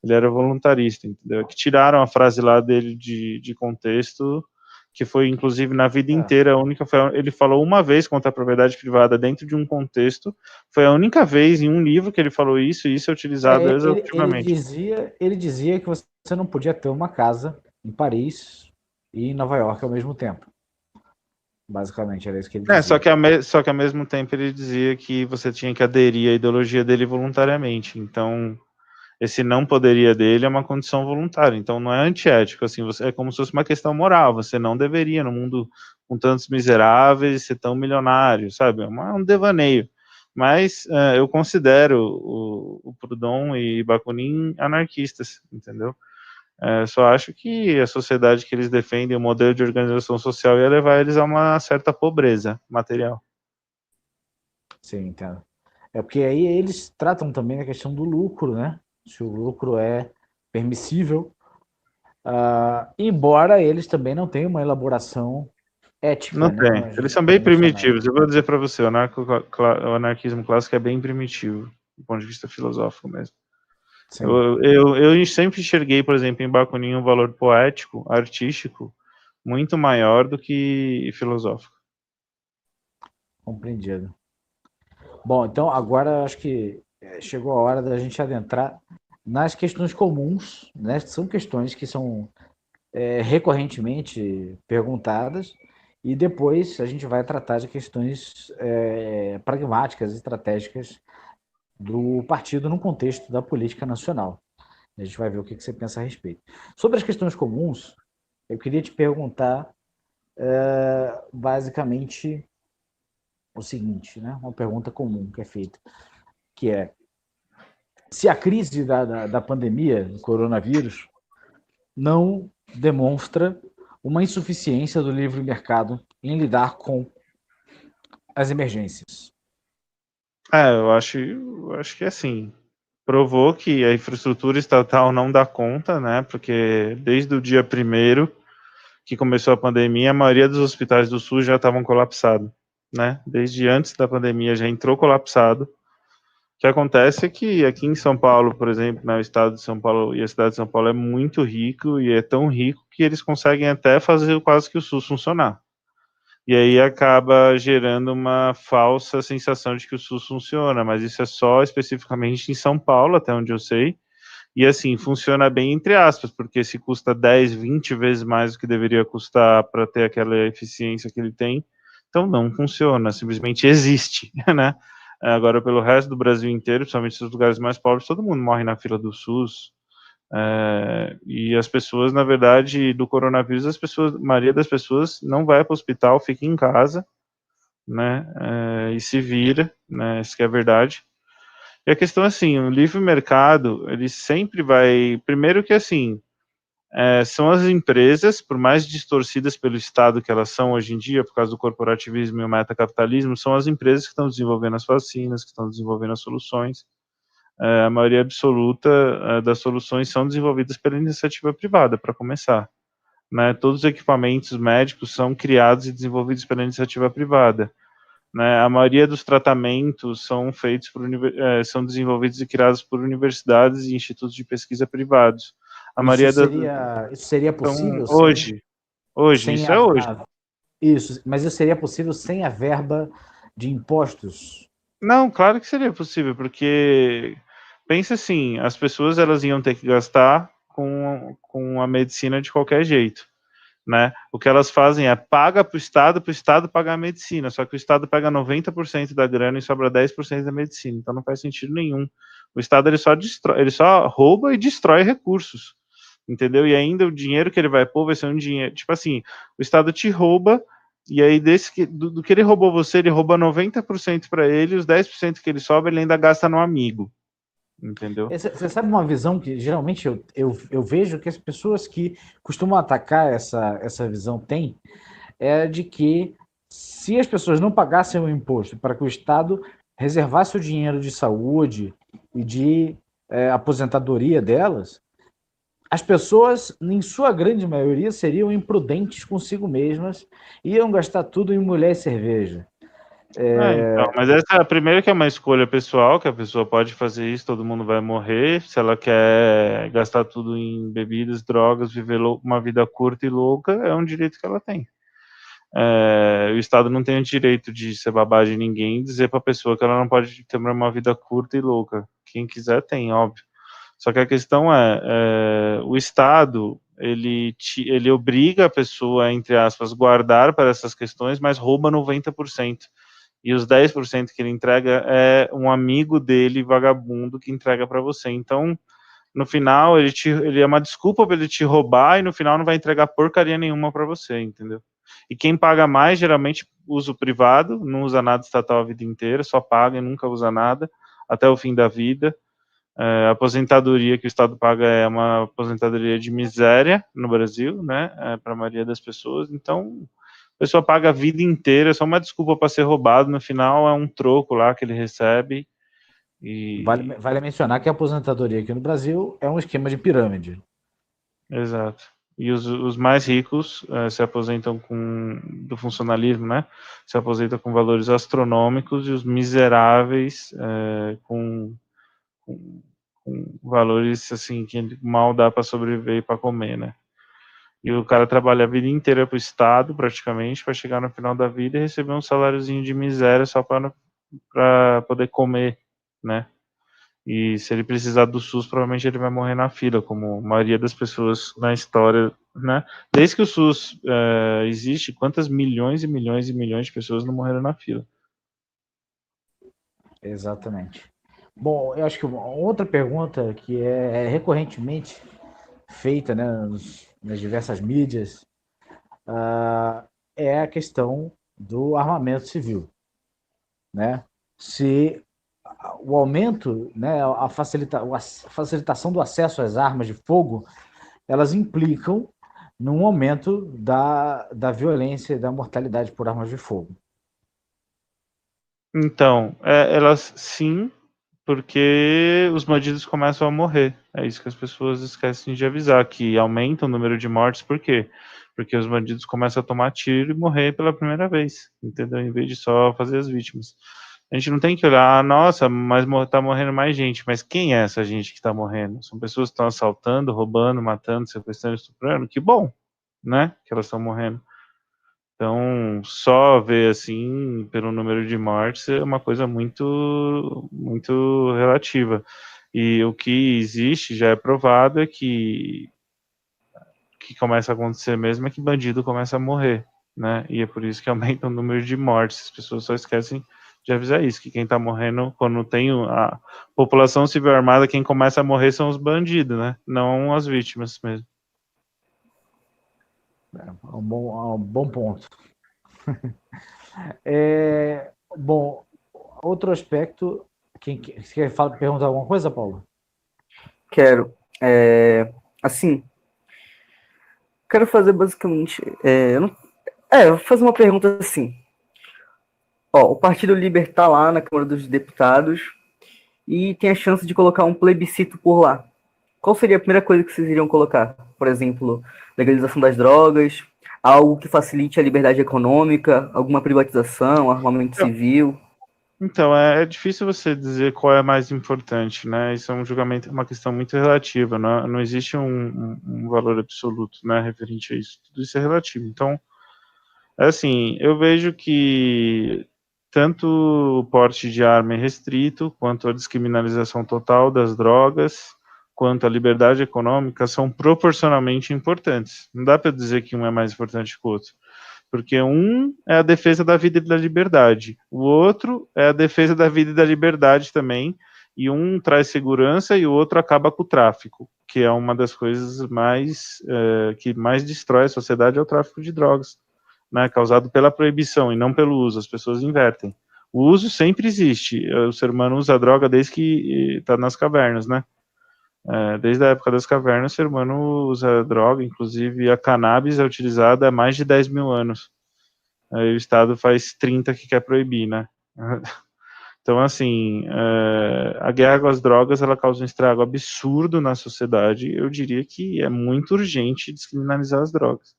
Ele era voluntarista, entendeu? Que tiraram a frase lá dele de contexto, que foi, inclusive, na vida inteira, a única ele falou uma vez contra a propriedade privada dentro de um contexto, foi a única vez em um livro que ele falou isso, e isso é utilizado exaustivamente. Ele dizia que você não podia ter uma casa em Paris e em Nova York ao mesmo tempo. Basicamente, era isso que ele dizia. Só que ao mesmo tempo ele dizia que você tinha que aderir à ideologia dele voluntariamente, então esse não poderia dele é uma condição voluntária, então não é antiético, assim, é como se fosse uma questão moral, você não deveria, no mundo com tantos miseráveis, ser tão milionário, sabe, é um devaneio, mas eu considero o Proudhon e Bakunin anarquistas, entendeu? Só acho que a sociedade que eles defendem, o modelo de organização social, ia levar eles a uma certa pobreza material. Sim, entendo. Porque aí eles tratam também da questão do lucro, né? Se o lucro é permissível, embora eles também não tenham uma elaboração ética. Não tem. Eles são bem primitivos. Eu vou dizer para você, o anarquismo clássico é bem primitivo, do ponto de vista filosófico mesmo. Eu sempre enxerguei, por exemplo, em Bakunin um valor poético, artístico, muito maior do que filosófico. Compreendido. Bom, então agora acho que chegou a hora da gente adentrar nas questões comuns, né? São questões que são recorrentemente perguntadas E depois a gente vai tratar de questões pragmáticas, estratégicas do partido no contexto da política nacional. A gente vai ver o que você pensa a respeito. Sobre as questões comuns, eu queria te perguntar basicamente o seguinte, né? Uma pergunta comum que é feita, que é se a crise da pandemia do coronavírus não demonstra uma insuficiência do livre mercado em lidar com as emergências. Eu acho que assim, provou que a infraestrutura estatal não dá conta, né? Porque desde o dia primeiro que começou a pandemia, a maioria dos hospitais do SUS já estavam colapsados, né? Desde antes da pandemia já entrou colapsado. O que acontece é que aqui em São Paulo, por exemplo, né, o estado de São Paulo e a cidade de São Paulo é muito rico e é tão rico que eles conseguem até fazer quase que o SUS funcionar. E aí acaba gerando uma falsa sensação de que o SUS funciona, mas isso é só especificamente em São Paulo, até onde eu sei. E assim, funciona bem entre aspas, porque se custa 10, 20 vezes mais do que deveria custar para ter aquela eficiência que ele tem, então não funciona, simplesmente existe, né? Agora, pelo resto do Brasil inteiro, principalmente nos lugares mais pobres, todo mundo morre na fila do SUS. E as pessoas, na verdade, do coronavírus, a maioria das pessoas não vai para o hospital, fica em casa, né? E se vira, né? Isso que é a verdade. E a questão é assim, o livre mercado, ele sempre vai, primeiro que assim, são as empresas, por mais distorcidas pelo Estado que elas são hoje em dia, por causa do corporativismo e o metacapitalismo, são as empresas que estão desenvolvendo as vacinas, que estão desenvolvendo as soluções. A maioria absoluta das soluções são desenvolvidas pela iniciativa privada, para começar. Né? Todos os equipamentos médicos são criados e desenvolvidos pela iniciativa privada. Né? A maioria dos tratamentos são feitos são desenvolvidos e criados por universidades e institutos de pesquisa privados. A Isso maioria das seria, isso seria então, possível hoje, sem isso é hoje. isso, mas isso seria possível sem a verba de impostos? Não, claro que seria possível, porque pensa assim, as pessoas elas iam ter que gastar com a medicina de qualquer jeito, né? O que elas fazem é paga para o Estado pagar a medicina, só que o Estado pega 90% da grana e sobra 10% da medicina, então não faz sentido nenhum. O Estado ele só rouba e destrói recursos, entendeu? E ainda o dinheiro que ele vai pôr vai ser um dinheiro, tipo assim, o Estado te rouba e aí do que ele roubou você, ele rouba 90% para ele, os 10% que ele sobra ele ainda gasta no amigo, entendeu? Você sabe uma visão que geralmente eu vejo que as pessoas que costumam atacar essa visão têm, é de que se as pessoas não pagassem o imposto para que o Estado reservasse o dinheiro de saúde e de aposentadoria delas, as pessoas, em sua grande maioria, seriam imprudentes consigo mesmas e iam gastar tudo em mulher e cerveja. Então, mas essa é a primeira que é uma escolha pessoal, que a pessoa pode fazer isso, todo mundo vai morrer. Se ela quer gastar tudo em bebidas, drogas, viver uma vida curta e louca, é um direito que ela tem. O Estado não tem o direito de ser babá de ninguém e dizer para a pessoa que ela não pode ter uma vida curta e louca. Quem quiser tem, óbvio. Só que a questão o Estado, ele obriga a pessoa, entre aspas, guardar para essas questões, mas rouba 90%. E os 10% que ele entrega é um amigo dele, vagabundo, que entrega para você. Então, no final, ele é uma desculpa para ele te roubar e no final não vai entregar porcaria nenhuma para você, entendeu? E quem paga mais, geralmente, usa o privado, não usa nada estatal a vida inteira, só paga e nunca usa nada, até o fim da vida. A aposentadoria que o Estado paga é uma aposentadoria de miséria no Brasil, né, para a maioria das pessoas. Então, a pessoa paga a vida inteira, é só uma desculpa para ser roubado, no final é um troco lá que ele recebe. Vale mencionar que a aposentadoria aqui no Brasil é um esquema de pirâmide. Exato. E os mais ricos se aposentam do funcionalismo, né? Se aposentam com valores astronômicos e os miseráveis com, com valores assim que mal dá para sobreviver e para comer, né? E o cara trabalha a vida inteira para o Estado, praticamente, para chegar no final da vida e receber um saláriozinho de miséria só para poder comer, né? E se ele precisar do SUS, provavelmente ele vai morrer na fila, como a maioria das pessoas na história né? Desde que o SUS existe, quantas milhões e milhões e milhões de pessoas não morreram na fila? Exatamente. Bom, eu acho que uma outra pergunta que é recorrentemente feita, né, nas diversas mídias, é a questão do armamento civil, né? Se o aumento, né, a facilitação do acesso às armas de fogo, elas implicam num aumento da violência e da mortalidade por armas de fogo. Então, elas sim, porque os bandidos começam a morrer. É isso que as pessoas esquecem de avisar, que aumenta o número de mortes, por quê? Porque os bandidos começam a tomar tiro e morrer pela primeira vez, entendeu? Em vez de só fazer as vítimas. A gente não tem que olhar, nossa, mas tá morrendo mais gente, mas quem é essa gente que tá morrendo? São pessoas que estão assaltando, roubando, matando, sequestrando, estuprando, que bom, né, que elas estão morrendo. Então, só ver assim pelo número de mortes é uma coisa muito, muito relativa. E o que existe já é provado é que começa a acontecer mesmo é que bandido começa a morrer, né? E é por isso que aumenta o número de mortes. As pessoas só esquecem de avisar isso, que quem tá morrendo, quando tem a população civil armada, quem começa a morrer são os bandidos, né? Não as vítimas mesmo. É um bom ponto. Bom, outro aspecto. Você quer perguntar alguma coisa, Paulo? Quero. Assim, quero fazer basicamente. Vou fazer uma pergunta assim. Ó, o Partido Liber tá lá na Câmara dos Deputados e tem a chance de colocar um plebiscito por lá. Qual seria a primeira coisa que vocês iriam colocar? Por exemplo, legalização das drogas, algo que facilite a liberdade econômica, alguma privatização, armamento civil? Então, é difícil você dizer qual é mais importante, né? Isso é um julgamento, uma questão muito relativa, não existe um valor absoluto, né, referente a isso. Tudo isso é relativo. Então, assim, eu vejo que tanto o porte de arma é restrito, quanto a descriminalização total das drogas, quanto a liberdade econômica são proporcionalmente importantes. Não dá para dizer que um é mais importante que o outro. Porque um é a defesa da vida e da liberdade, o outro é a defesa da vida e da liberdade também, e um traz segurança e o outro acaba com o tráfico, que é uma das coisas que mais destrói a sociedade, é o tráfico de drogas, né, causado pela proibição e não pelo uso. As pessoas invertem. O uso sempre existe, o ser humano usa droga desde que está nas cavernas, né? Desde a época das cavernas, o ser humano usa droga, inclusive a cannabis é utilizada há mais de 10 mil anos. Aí o Estado faz 30 que quer proibir, né? Então, assim, a guerra com as drogas, ela causa um estrago absurdo na sociedade. Eu diria que é muito urgente descriminalizar as drogas.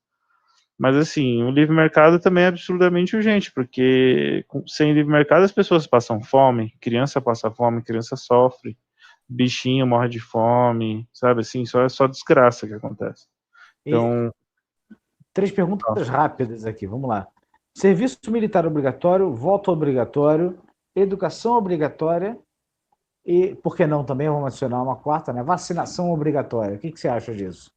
Mas, assim, o livre mercado também é absurdamente urgente, porque sem livre mercado as pessoas passam fome, criança passa fome, criança sofre, bichinho morre de fome, sabe? Assim, é só desgraça que acontece. Então, 3 perguntas rápidas aqui, vamos lá. Serviço militar obrigatório, voto obrigatório, educação obrigatória e, por que não também, vamos adicionar uma quarta, né? Vacinação obrigatória. O que você acha disso?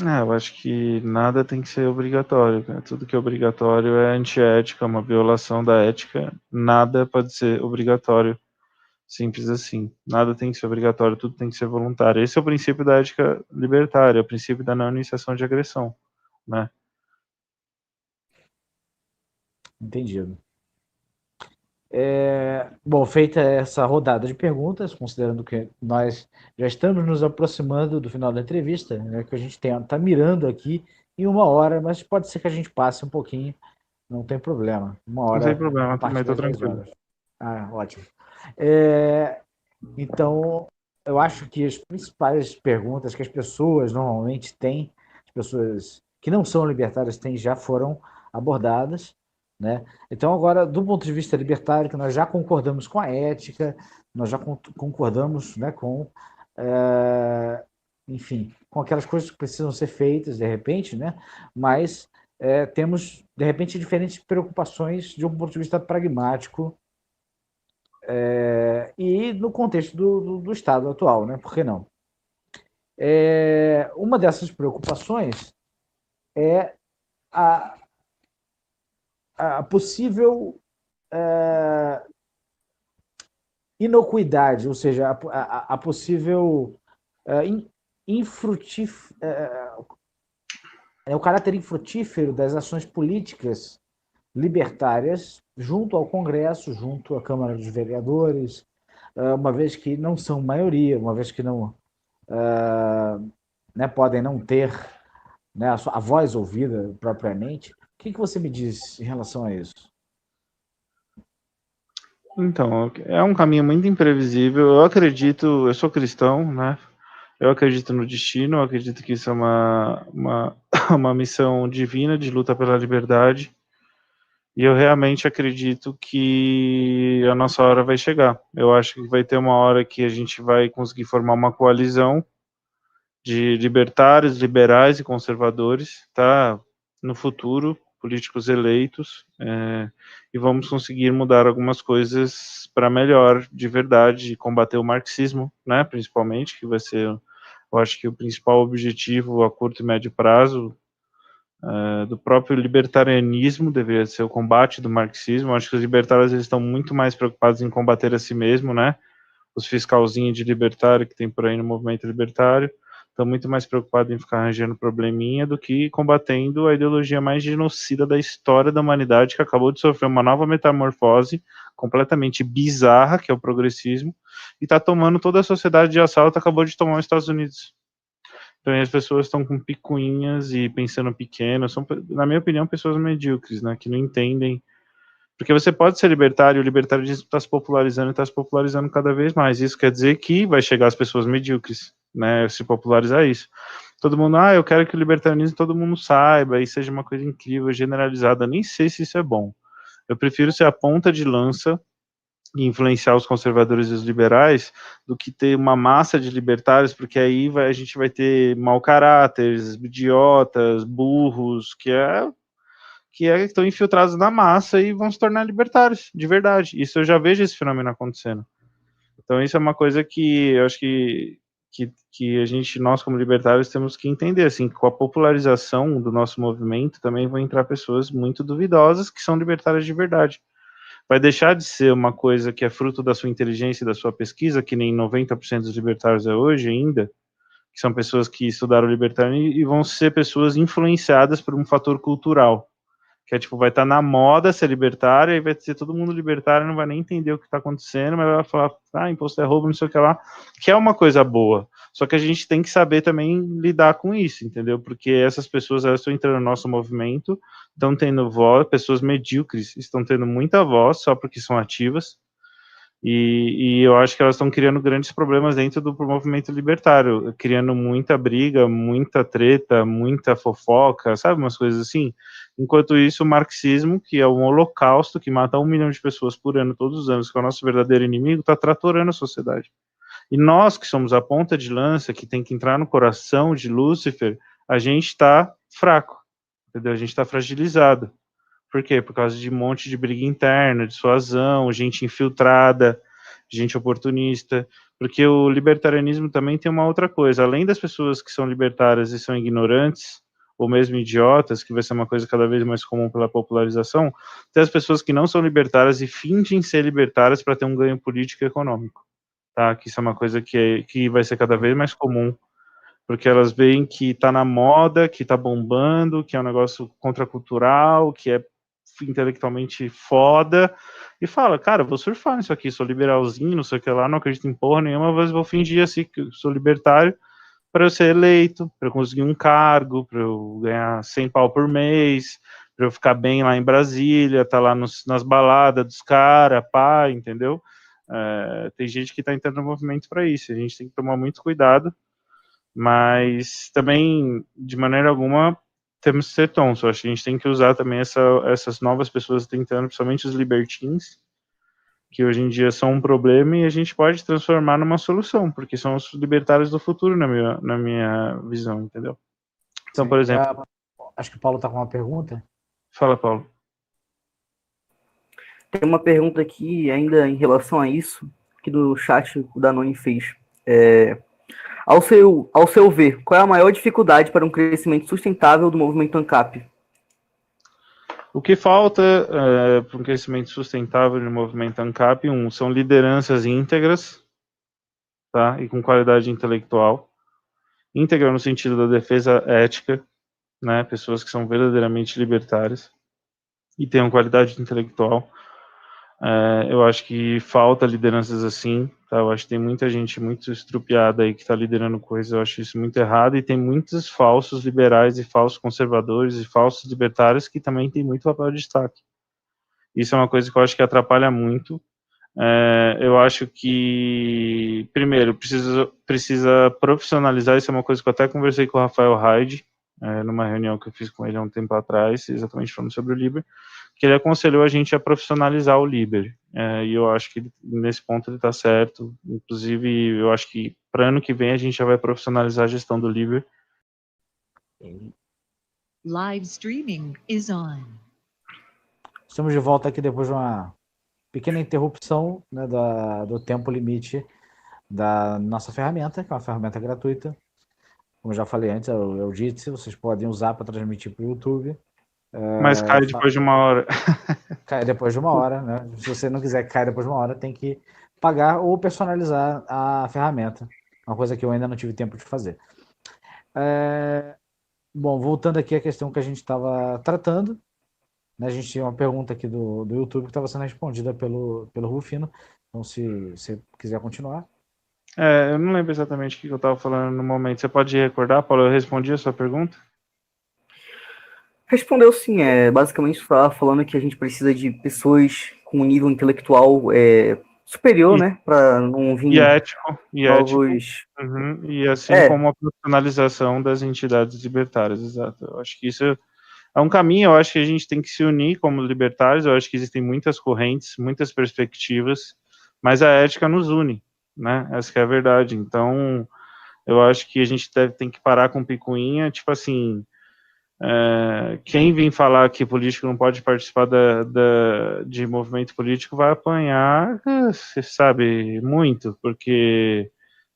eu acho que nada tem que ser obrigatório, né? Tudo que é obrigatório é antiética, uma violação da ética. Nada pode ser obrigatório, simples assim. Nada tem que ser obrigatório, tudo tem que ser voluntário. Esse é o princípio da ética libertária, o princípio da não iniciação de agressão, né? Entendido. Bom, feita essa rodada de perguntas, considerando que nós já estamos nos aproximando do final da entrevista, né, que a gente está mirando aqui em 1 hora, mas pode ser que a gente passe um pouquinho, não tem problema. 1 hora Não tem a problema, também partir tô das 10 tranquilo. horas. Ah, ótimo. Então, eu acho que as principais perguntas que as pessoas normalmente têm, as pessoas que não são libertárias têm, já foram abordadas, né? Então, agora, do ponto de vista libertário, que nós já concordamos com a ética, nós já concordamos, né, enfim, com aquelas coisas que precisam ser feitas, de repente, né? Mas temos, de repente, diferentes preocupações de um ponto de vista pragmático e no contexto do Estado atual, né? Por que não? Uma dessas preocupações é a possível inocuidade, ou seja, a possível o caráter infrutífero das ações políticas libertárias junto ao Congresso, junto à Câmara dos Vereadores, uma vez que não são maioria, uma vez que não podem não ter, né, a voz ouvida propriamente. O que você me diz em relação a isso? Então, é um caminho muito imprevisível. Eu acredito, eu sou cristão, né? Eu acredito no destino, eu acredito que isso é uma missão divina de luta pela liberdade. E eu realmente acredito que a nossa hora vai chegar. Eu acho que vai ter uma hora que a gente vai conseguir formar uma coalizão de libertários, liberais e conservadores, tá? No futuro, políticos eleitos, e vamos conseguir mudar algumas coisas para melhor, de verdade, combater o marxismo, né? Principalmente, que vai ser, eu acho que o principal objetivo a curto e médio prazo do próprio libertarianismo deveria ser o combate do marxismo. Eu acho que os libertários eles estão muito mais preocupados em combater a si mesmo, né? Os fiscalzinhos de libertário que tem por aí no movimento libertário estão muito mais preocupados em ficar arranjando probleminha do que combatendo a ideologia mais genocida da história da humanidade, que acabou de sofrer uma nova metamorfose completamente bizarra, que é o progressismo, e está tomando toda a sociedade de assalto, acabou de tomar os Estados Unidos. Então as pessoas estão com picuinhas e pensando pequeno, são, na minha opinião, pessoas medíocres, né, que não entendem. Porque você pode ser libertário, o libertarismo está se popularizando e está se popularizando cada vez mais. Isso quer dizer que vai chegar as pessoas medíocres, né, se popularizar isso. Todo mundo, eu quero que o libertarianismo todo mundo saiba e seja uma coisa incrível, generalizada. Nem sei se isso é bom. Eu prefiro ser a ponta de lança e influenciar os conservadores e os liberais do que ter uma massa de libertários, porque aí a gente vai ter mau caráteres, idiotas, burros, que estão infiltrados na massa e vão se tornar libertários, de verdade. Isso eu já vejo esse fenômeno acontecendo. Então isso é uma coisa que eu acho que a gente, nós como libertários, temos que entender, assim, que com a popularização do nosso movimento também vão entrar pessoas muito duvidosas que são libertárias de verdade. Vai deixar de ser uma coisa que é fruto da sua inteligência e da sua pesquisa, que nem 90% dos libertários é hoje ainda, que são pessoas que estudaram libertarianismo e vão ser pessoas influenciadas por um fator cultural, que é tipo, vai estar na moda ser libertário, e vai ser todo mundo libertário, não vai nem entender o que está acontecendo, mas vai falar, imposto é roubo, não sei o que lá, que é uma coisa boa. Só que a gente tem que saber também lidar com isso, entendeu? Porque essas pessoas, elas estão entrando no nosso movimento, estão tendo voz, pessoas medíocres estão tendo muita voz só porque são ativas, e eu acho que elas estão criando grandes problemas dentro do movimento libertário, criando muita briga, muita treta, muita fofoca, sabe, umas coisas assim. Enquanto isso, o marxismo, que é um holocausto que mata 1 milhão de pessoas por ano, todos os anos, que é o nosso verdadeiro inimigo, está tratorando a sociedade. E nós, que somos a ponta de lança, que tem que entrar no coração de Lúcifer, a gente está fraco, entendeu? A gente está fragilizado. Por quê? Por causa de um monte de briga interna, dissuasão, gente infiltrada, gente oportunista. Porque o libertarianismo também tem uma outra coisa. Além das pessoas que são libertárias e são ignorantes, ou mesmo idiotas, que vai ser uma coisa cada vez mais comum pela popularização, tem as pessoas que não são libertárias e fingem ser libertárias para ter um ganho político e econômico. Tá? Que isso é uma coisa que vai ser cada vez mais comum, porque elas veem que está na moda, que está bombando, que é um negócio contracultural, que é intelectualmente foda, e fala, cara, vou surfar nisso aqui, sou liberalzinho, não sei o que lá, não acredito em porra nenhuma, mas vou fingir assim que eu sou libertário para eu ser eleito, para eu conseguir um cargo, para eu ganhar 100 pau por mês, para eu ficar bem lá em Brasília, tá lá nas baladas dos caras, pá, entendeu? Tem gente que tá entrando no movimento para isso, a gente tem que tomar muito cuidado, mas também, de maneira alguma, temos que ser tons. Eu acho que a gente tem que usar também essas novas pessoas tentando, principalmente os libertins, que hoje em dia são um problema, e a gente pode transformar numa solução, porque são os libertários do futuro, na minha visão, entendeu? Então, Sim. por exemplo... Acho que o Paulo está com uma pergunta. Fala, Paulo. Tem uma pergunta aqui, ainda em relação a isso, que do chat o Danone fez. Ao seu ver, qual é a maior dificuldade para um crescimento sustentável do movimento ANCAP? O que falta para um crescimento sustentável do movimento ANCAP, são lideranças íntegras, tá? E com qualidade intelectual. Íntegra no sentido da defesa ética, né? Pessoas que são verdadeiramente libertárias e tenham qualidade intelectual. Eu acho que falta lideranças assim, tá? Eu acho que tem muita gente muito estrupiada aí que está liderando coisas, eu acho isso muito errado, e tem muitos falsos liberais e falsos conservadores e falsos libertários que também têm muito papel de destaque. Isso é uma coisa que eu acho que atrapalha muito. Eu acho que, primeiro, precisa profissionalizar, isso é uma coisa que eu até conversei com o Rafael Haid, numa reunião que eu fiz com ele há um tempo atrás, exatamente falando sobre o Liber, que ele aconselhou a gente a profissionalizar o Liber, e eu acho que nesse ponto ele está certo. Inclusive, eu acho que para ano que vem a gente já vai profissionalizar a gestão do Liber. Live streaming is on. Estamos de volta aqui depois de uma pequena interrupção, né, do tempo limite da nossa ferramenta, que é uma ferramenta gratuita. Como eu já falei antes, é o Jitsi, vocês podem usar para transmitir para o YouTube. Mas cai depois de uma hora. Cai depois de uma hora, né? Se você não quiser que caia depois de uma hora, tem que pagar ou personalizar a ferramenta. Uma coisa que eu ainda não tive tempo de fazer. Bom, voltando aqui à questão que a gente estava tratando, né? A gente tinha uma pergunta aqui do YouTube que estava sendo respondida pelo Rufino. Então, se você quiser continuar. Eu não lembro exatamente o que eu estava falando no momento. Você pode recordar, Paulo? Eu respondi a sua pergunta? Respondeu sim, basicamente estava falando que a gente precisa de pessoas com um nível intelectual superior, né, para não vir e ético, novos... E assim como a profissionalização das entidades libertárias, exato. Eu acho que isso é um caminho, eu acho que a gente tem que se unir como libertários, eu acho que existem muitas correntes, muitas perspectivas, mas a ética nos une, né, essa que é a verdade. Então, eu acho que a gente tem que parar com picuinha, tipo assim... quem vem falar que político não pode participar de movimento político vai apanhar, você sabe, muito, porque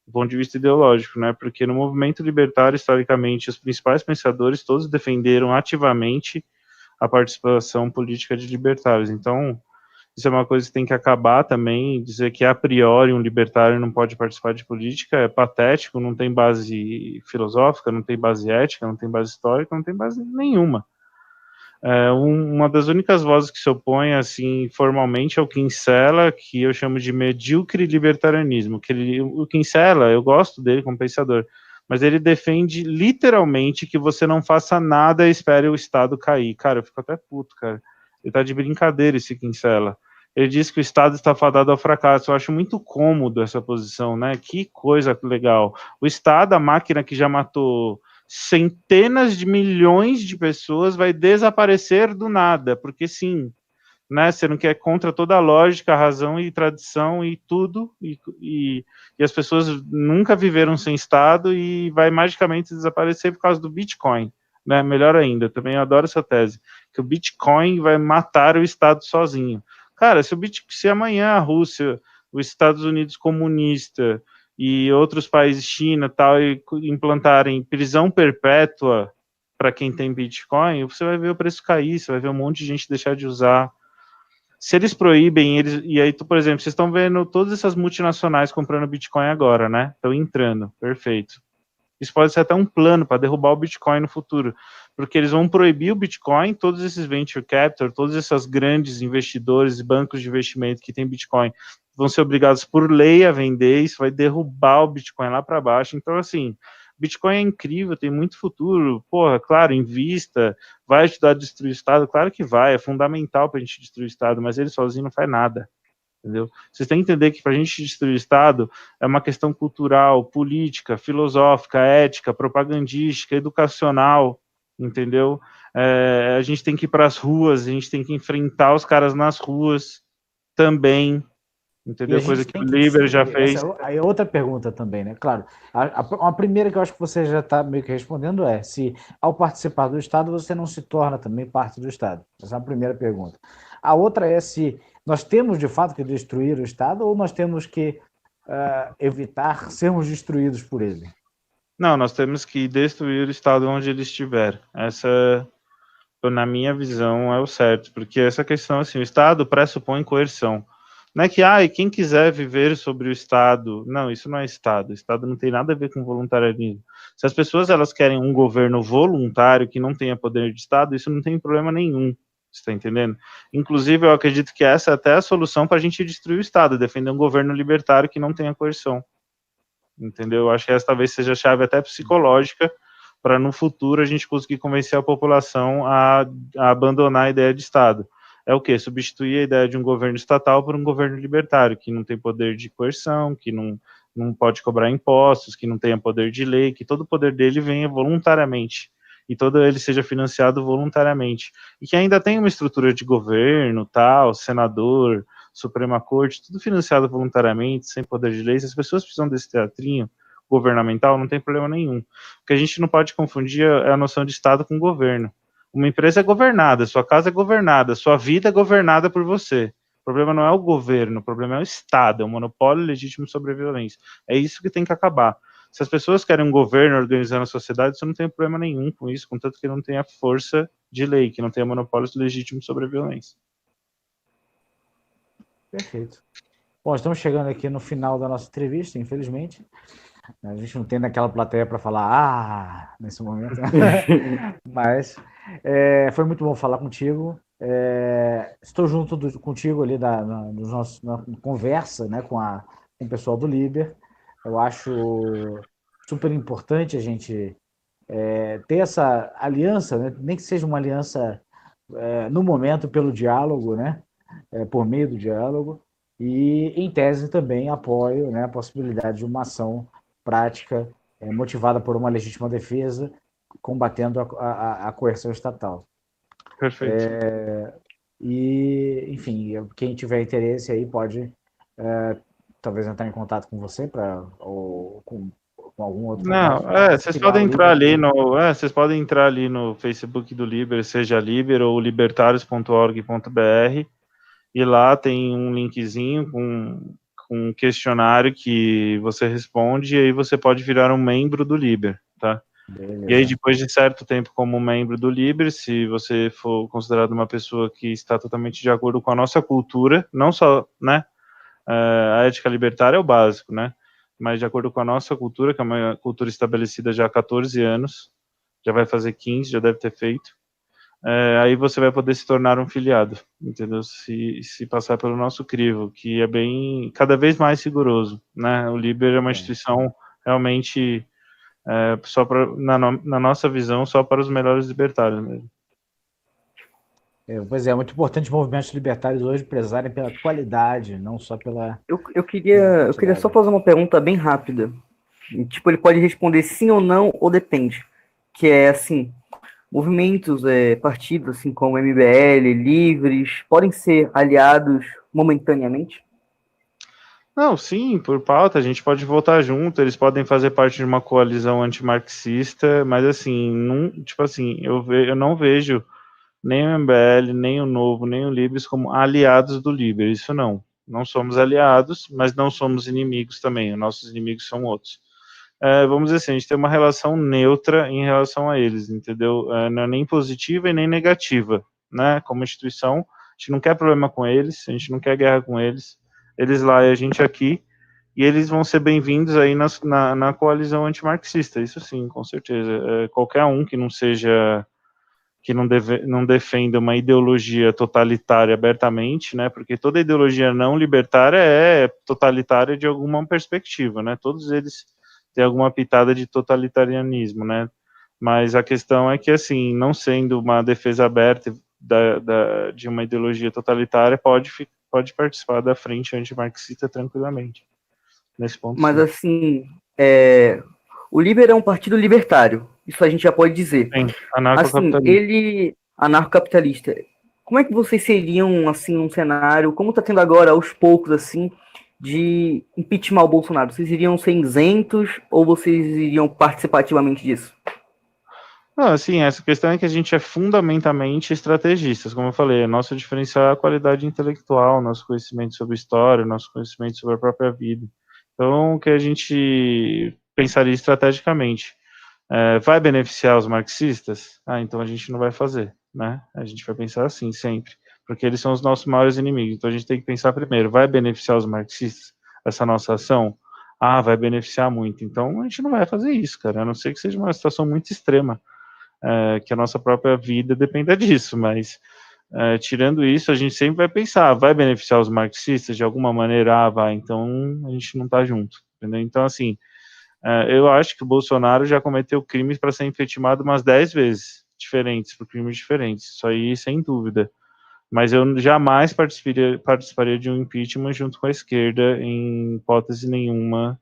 do ponto de vista ideológico, né? Porque no movimento libertário, historicamente, os principais pensadores todos defenderam ativamente a participação política de libertários. Então, isso é uma coisa que tem que acabar também. Dizer que a priori um libertário não pode participar de política é patético, não tem base filosófica, não tem base ética, não tem base histórica, não tem base nenhuma. Uma das únicas vozes que se opõe, assim, formalmente é o Kinsella, que eu chamo de medíocre libertarianismo. O Kinsella, eu gosto dele como pensador, mas ele defende literalmente que você não faça nada e espere o Estado cair. Cara, eu fico até puto, cara. Ele tá de brincadeira, esse Kinsella. Ele diz que o Estado está fadado ao fracasso. Eu acho muito cômodo essa posição, né? Que coisa legal. O Estado, a máquina que já matou centenas de milhões de pessoas, vai desaparecer do nada, porque sim, né? Você não quer contra toda a lógica, a razão e tradição e tudo, e as pessoas nunca viveram sem Estado e vai magicamente desaparecer por causa do Bitcoin. Né, melhor ainda, também adoro essa tese, que o Bitcoin vai matar o Estado sozinho. Cara, se amanhã a Rússia, os Estados Unidos comunista e outros países, China, tal, implantarem prisão perpétua para quem tem Bitcoin, você vai ver o preço cair, você vai ver um monte de gente deixar de usar. Se eles proíbem, e aí, por exemplo, vocês estão vendo todas essas multinacionais comprando Bitcoin agora, né? Estão entrando, perfeito. Isso pode ser até um plano para derrubar o Bitcoin no futuro, porque eles vão proibir o Bitcoin, todos esses venture capital, todos esses grandes investidores e bancos de investimento que têm Bitcoin vão ser obrigados por lei a vender, isso vai derrubar o Bitcoin lá para baixo. Então, assim, Bitcoin é incrível, tem muito futuro, porra, claro, invista, vai ajudar a destruir o Estado, claro que vai, é fundamental para a gente destruir o Estado, mas ele sozinho não faz nada. Entendeu? Vocês têm que entender que para a gente destruir o Estado é uma questão cultural, política, filosófica, ética, propagandística, educacional, entendeu? A gente tem que ir para as ruas, a gente tem que enfrentar os caras nas ruas também, entendeu? Coisa que o Liber já fez. Aí outra pergunta também, né? Claro, a primeira que eu acho que você já está meio que respondendo é se ao participar do Estado você não se torna também parte do Estado. Essa é a primeira pergunta. A outra é se nós temos de fato que destruir o Estado ou nós temos que evitar sermos destruídos por ele. Não, nós temos que destruir o Estado onde ele estiver. Essa, na minha visão, é o certo, porque essa questão, assim, o Estado pressupõe coerção. Não é que, quem quiser viver sobre o Estado, não, isso não é Estado, o Estado não tem nada a ver com voluntarianismo. Se as pessoas, elas querem um governo voluntário, que não tenha poder de Estado, isso não tem problema nenhum, você está entendendo? Inclusive, eu acredito que essa é até a solução para a gente destruir o Estado, defender um governo libertário que não tenha coerção, entendeu? Eu acho que essa talvez seja a chave até psicológica, para no futuro a gente conseguir convencer a população a abandonar a ideia de Estado. É o quê? Substituir a ideia de um governo estatal por um governo libertário, que não tem poder de coerção, que não pode cobrar impostos, que não tenha poder de lei, que todo o poder dele venha voluntariamente, e todo ele seja financiado voluntariamente. E que ainda tenha uma estrutura de governo, tal, senador, Suprema Corte, tudo financiado voluntariamente, sem poder de lei. Se as pessoas precisam desse teatrinho governamental, não tem problema nenhum. O que a gente não pode confundir é a noção de Estado com governo. Uma empresa é governada, sua casa é governada, sua vida é governada por você. O problema não é o governo, o problema é o Estado, é o monopólio legítimo sobre a violência. É isso que tem que acabar. Se as pessoas querem um governo organizando a sociedade, isso não tem problema nenhum com isso, contanto que não tenha força de lei, que não tenha monopólio legítimo sobre a violência. Perfeito. Bom, estamos chegando aqui no final da nossa entrevista, infelizmente. A gente não tem naquela plateia para falar nesse momento. Mas foi muito bom falar contigo. Estou junto contigo ali na conversa, né, com o pessoal do Liber. Eu acho super importante a gente ter essa aliança, né, nem que seja uma aliança no momento pelo diálogo, né, por meio do diálogo, e em tese também apoio, né, a possibilidade de uma ação prática motivada por uma legítima defesa, combatendo a coerção estatal. Perfeito. E, enfim, quem tiver interesse aí pode talvez entrar em contato com você ou com algum outro contato. Não, vocês podem entrar ali vocês podem entrar ali no Facebook do Liber, seja Liber ou libertarios.org.br, e lá tem um linkzinho com um questionário que você responde, e aí você pode virar um membro do Liber, tá? Beleza. E aí, depois de certo tempo como membro do Liber, se você for considerado uma pessoa que está totalmente de acordo com a nossa cultura, não só, né, a ética libertária é o básico, né, mas de acordo com a nossa cultura, que é uma cultura estabelecida já há 14 anos, já vai fazer 15, já deve ter feito, aí você vai poder se tornar um filiado, entendeu? Se passar pelo nosso crivo, que é bem, cada vez mais rigoroso, né? O Liber é uma instituição realmente, só na nossa visão, só para os melhores libertários mesmo. Pois é muito importante os movimentos libertários hoje prezarem pela qualidade, não só pela... Eu queria só fazer uma pergunta bem rápida. Tipo, ele pode responder sim ou não, ou depende. Que é assim, movimentos, partidos, assim como MBL, Livres, podem ser aliados momentaneamente? Não, sim, por pauta, a gente pode votar junto, eles podem fazer parte de uma coalizão antimarxista, mas assim, tipo assim, eu não vejo nem o MBL, nem o Novo, nem o Livres como aliados do Liber, isso não. Não somos aliados, mas não somos inimigos também, os nossos inimigos são outros. Vamos dizer assim, a gente tem uma relação neutra em relação a eles, entendeu? Não é nem positiva e nem negativa, né? Como instituição, a gente não quer problema com eles, a gente não quer guerra com eles, eles lá e a gente aqui, e eles vão ser bem-vindos aí na coalizão antimarxista, isso sim, com certeza. Qualquer um que não seja, que não defenda uma ideologia totalitária abertamente, né, porque toda ideologia não libertária é totalitária de alguma perspectiva, né, todos eles têm alguma pitada de totalitarianismo, né, mas a questão é que, assim, não sendo uma defesa aberta de uma ideologia totalitária, pode participar da frente antimarxista tranquilamente. Nesse ponto, mas sim. assim, o Liber é um partido libertário, isso a gente já pode dizer. Sim, anarcocapitalista. Assim, ele, anarcocapitalista, como é que vocês seriam, assim, num cenário, como está tendo agora, aos poucos, assim, de impeachment o Bolsonaro? Vocês iriam ser isentos ou vocês iriam participar ativamente disso? Não, assim, essa questão é que a gente é fundamentalmente estrategistas, como eu falei, nosso diferencial é a qualidade intelectual, nosso conhecimento sobre história, nosso conhecimento sobre a própria vida. Então, o que a gente pensaria estrategicamente. Vai beneficiar os marxistas? Então a gente não vai fazer, né? A gente vai pensar assim sempre, porque eles são os nossos maiores inimigos. Então a gente tem que pensar primeiro, vai beneficiar os marxistas essa nossa ação? Vai beneficiar muito. Então a gente não vai fazer isso, cara, a não ser que seja uma situação muito extrema, que a nossa própria vida dependa disso, mas tirando isso, a gente sempre vai pensar, vai beneficiar os marxistas de alguma maneira? Vai, então a gente não tá junto, entendeu? Então, assim, eu acho que o Bolsonaro já cometeu crimes para ser impeachmentado umas 10 vezes diferentes, por crimes diferentes, isso aí sem dúvida. Mas eu jamais participaria de um impeachment junto com a esquerda, em hipótese nenhuma,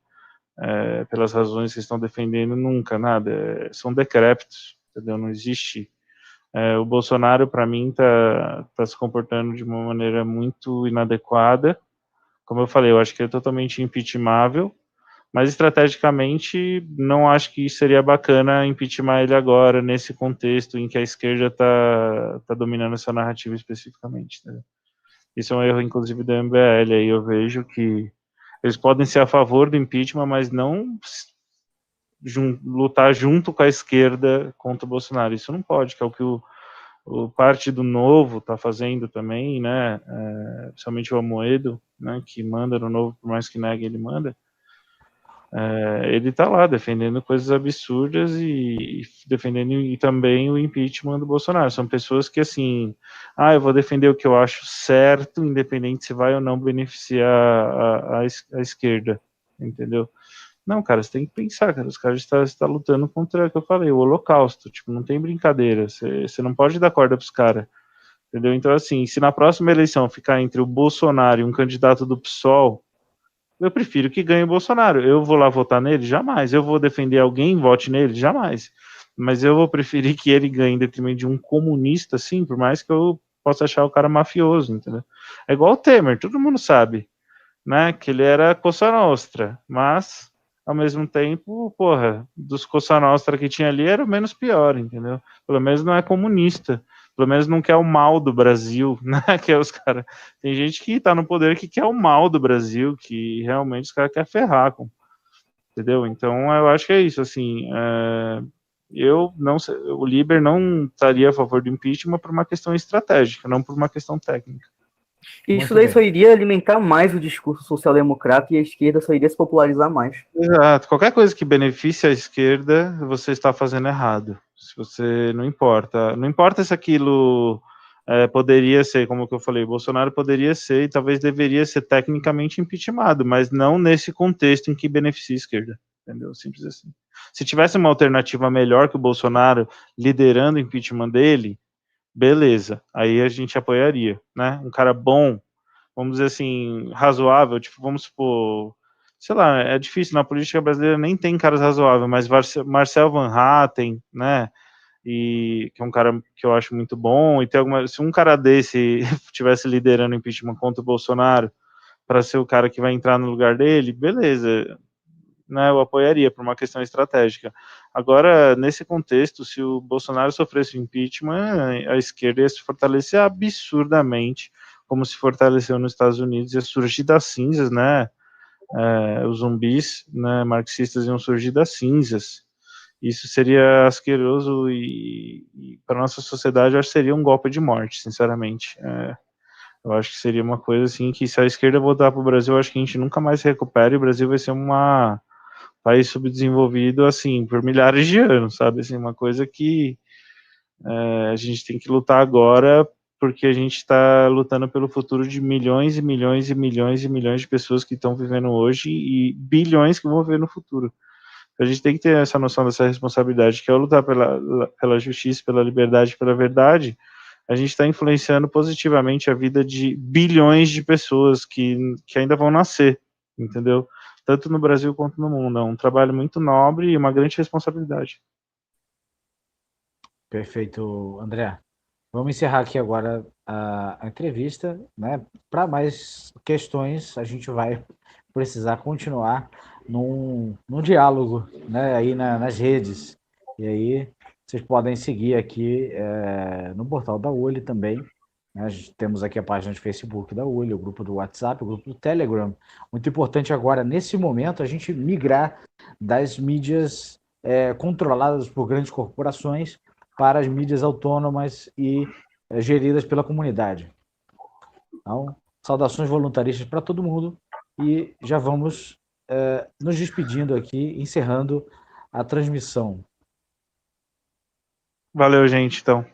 pelas razões que estão defendendo, nunca, nada. São decrépitos, entendeu? Não existe. O Bolsonaro, para mim, tá se comportando de uma maneira muito inadequada. Como eu falei, eu acho que ele é totalmente impeachmentável, mas estrategicamente não acho que seria bacana impeachment ele agora, nesse contexto em que a esquerda está dominando essa narrativa especificamente. Né? Isso é um erro, inclusive, do MBL. Aí eu vejo que eles podem ser a favor do impeachment, mas não lutar junto com a esquerda contra o Bolsonaro. Isso não pode, que é o que o Partido Novo está fazendo também, né? Principalmente o Amoedo, né? Que manda no Novo, por mais que negue, ele manda. Ele está lá defendendo coisas absurdas e defendendo e também o impeachment do Bolsonaro. São pessoas que, assim, eu vou defender o que eu acho certo, independente se vai ou não beneficiar a esquerda, entendeu? Não, cara, você tem que pensar, cara, os caras estão lutando contra, o que eu falei, o holocausto, tipo, não tem brincadeira, você não pode dar corda pros caras, entendeu? Então, assim, se na próxima eleição ficar entre o Bolsonaro e um candidato do PSOL, eu prefiro que ganhe o Bolsonaro. Eu vou lá votar nele? Jamais. Eu vou defender alguém, vote nele? Jamais. Mas eu vou preferir que ele ganhe em detrimento de um comunista, sim, por mais que eu possa achar o cara mafioso, entendeu? É igual o Temer, todo mundo sabe, né, que ele era Cosa Nostra, mas, ao mesmo tempo, porra, dos Cosa Nostra que tinha ali era o menos pior, entendeu? Pelo menos não é comunista. Pelo menos não quer o mal do Brasil, né? Que é os caras. Tem gente que tá no poder que quer o mal do Brasil, que realmente os caras querem ferrar com. Entendeu? Então eu acho que é isso, assim. Eu não sei, o Liber não estaria a favor do impeachment por uma questão estratégica, não por uma questão técnica. Isso daí só iria alimentar mais o discurso social-democrata e a esquerda só iria se popularizar mais. Exato. Qualquer coisa que beneficie a esquerda, você está fazendo errado. Se você não importa se aquilo poderia ser, como que eu falei, Bolsonaro poderia ser e talvez deveria ser tecnicamente impeachmentado, mas não nesse contexto em que beneficia a esquerda. Entendeu? Simples assim. Se tivesse uma alternativa melhor que o Bolsonaro liderando o impeachment dele, beleza, aí a gente apoiaria, né? Um cara bom, vamos dizer assim, razoável, tipo, vamos supor, sei lá, é difícil, na política brasileira nem tem caras razoáveis, mas Marcel Van Hatten, né, e que é um cara que eu acho muito bom, e tem se um cara desse tivesse liderando impeachment contra o Bolsonaro, para ser o cara que vai entrar no lugar dele, beleza, né, eu apoiaria por uma questão estratégica. Agora, nesse contexto, se o Bolsonaro sofresse impeachment, a esquerda ia se fortalecer absurdamente, como se fortaleceu nos Estados Unidos, ia surgir das cinzas, né, os zumbis, né, marxistas iam surgir das cinzas. Isso seria asqueroso e para nossa sociedade, eu acho que seria um golpe de morte, sinceramente. Eu acho que seria uma coisa assim que se a esquerda voltar para o Brasil, eu acho que a gente nunca mais se recupera e o Brasil vai ser país subdesenvolvido, assim, por milhares de anos, sabe? Assim, uma coisa que a gente tem que lutar agora, porque a gente está lutando pelo futuro de milhões e milhões e milhões e milhões de pessoas que estão vivendo hoje e bilhões que vão viver no futuro. A gente tem que ter essa noção dessa responsabilidade, que ao lutar pela justiça, pela liberdade, pela verdade, a gente está influenciando positivamente a vida de bilhões de pessoas que ainda vão nascer, entendeu? Tanto no Brasil quanto no mundo. É um trabalho muito nobre e uma grande responsabilidade. Perfeito, André. Vamos encerrar aqui agora a entrevista, né? Para mais questões, a gente vai precisar continuar num diálogo, né? Aí nas redes. E aí vocês podem seguir aqui no portal da Uli também. Né? Temos aqui a página de Facebook da Uli, o grupo do WhatsApp, o grupo do Telegram. Muito importante agora, nesse momento, a gente migrar das mídias controladas por grandes corporações para as mídias autônomas e geridas pela comunidade. Então, saudações voluntaristas para todo mundo e já vamos nos despedindo aqui, encerrando a transmissão. Valeu, gente, então.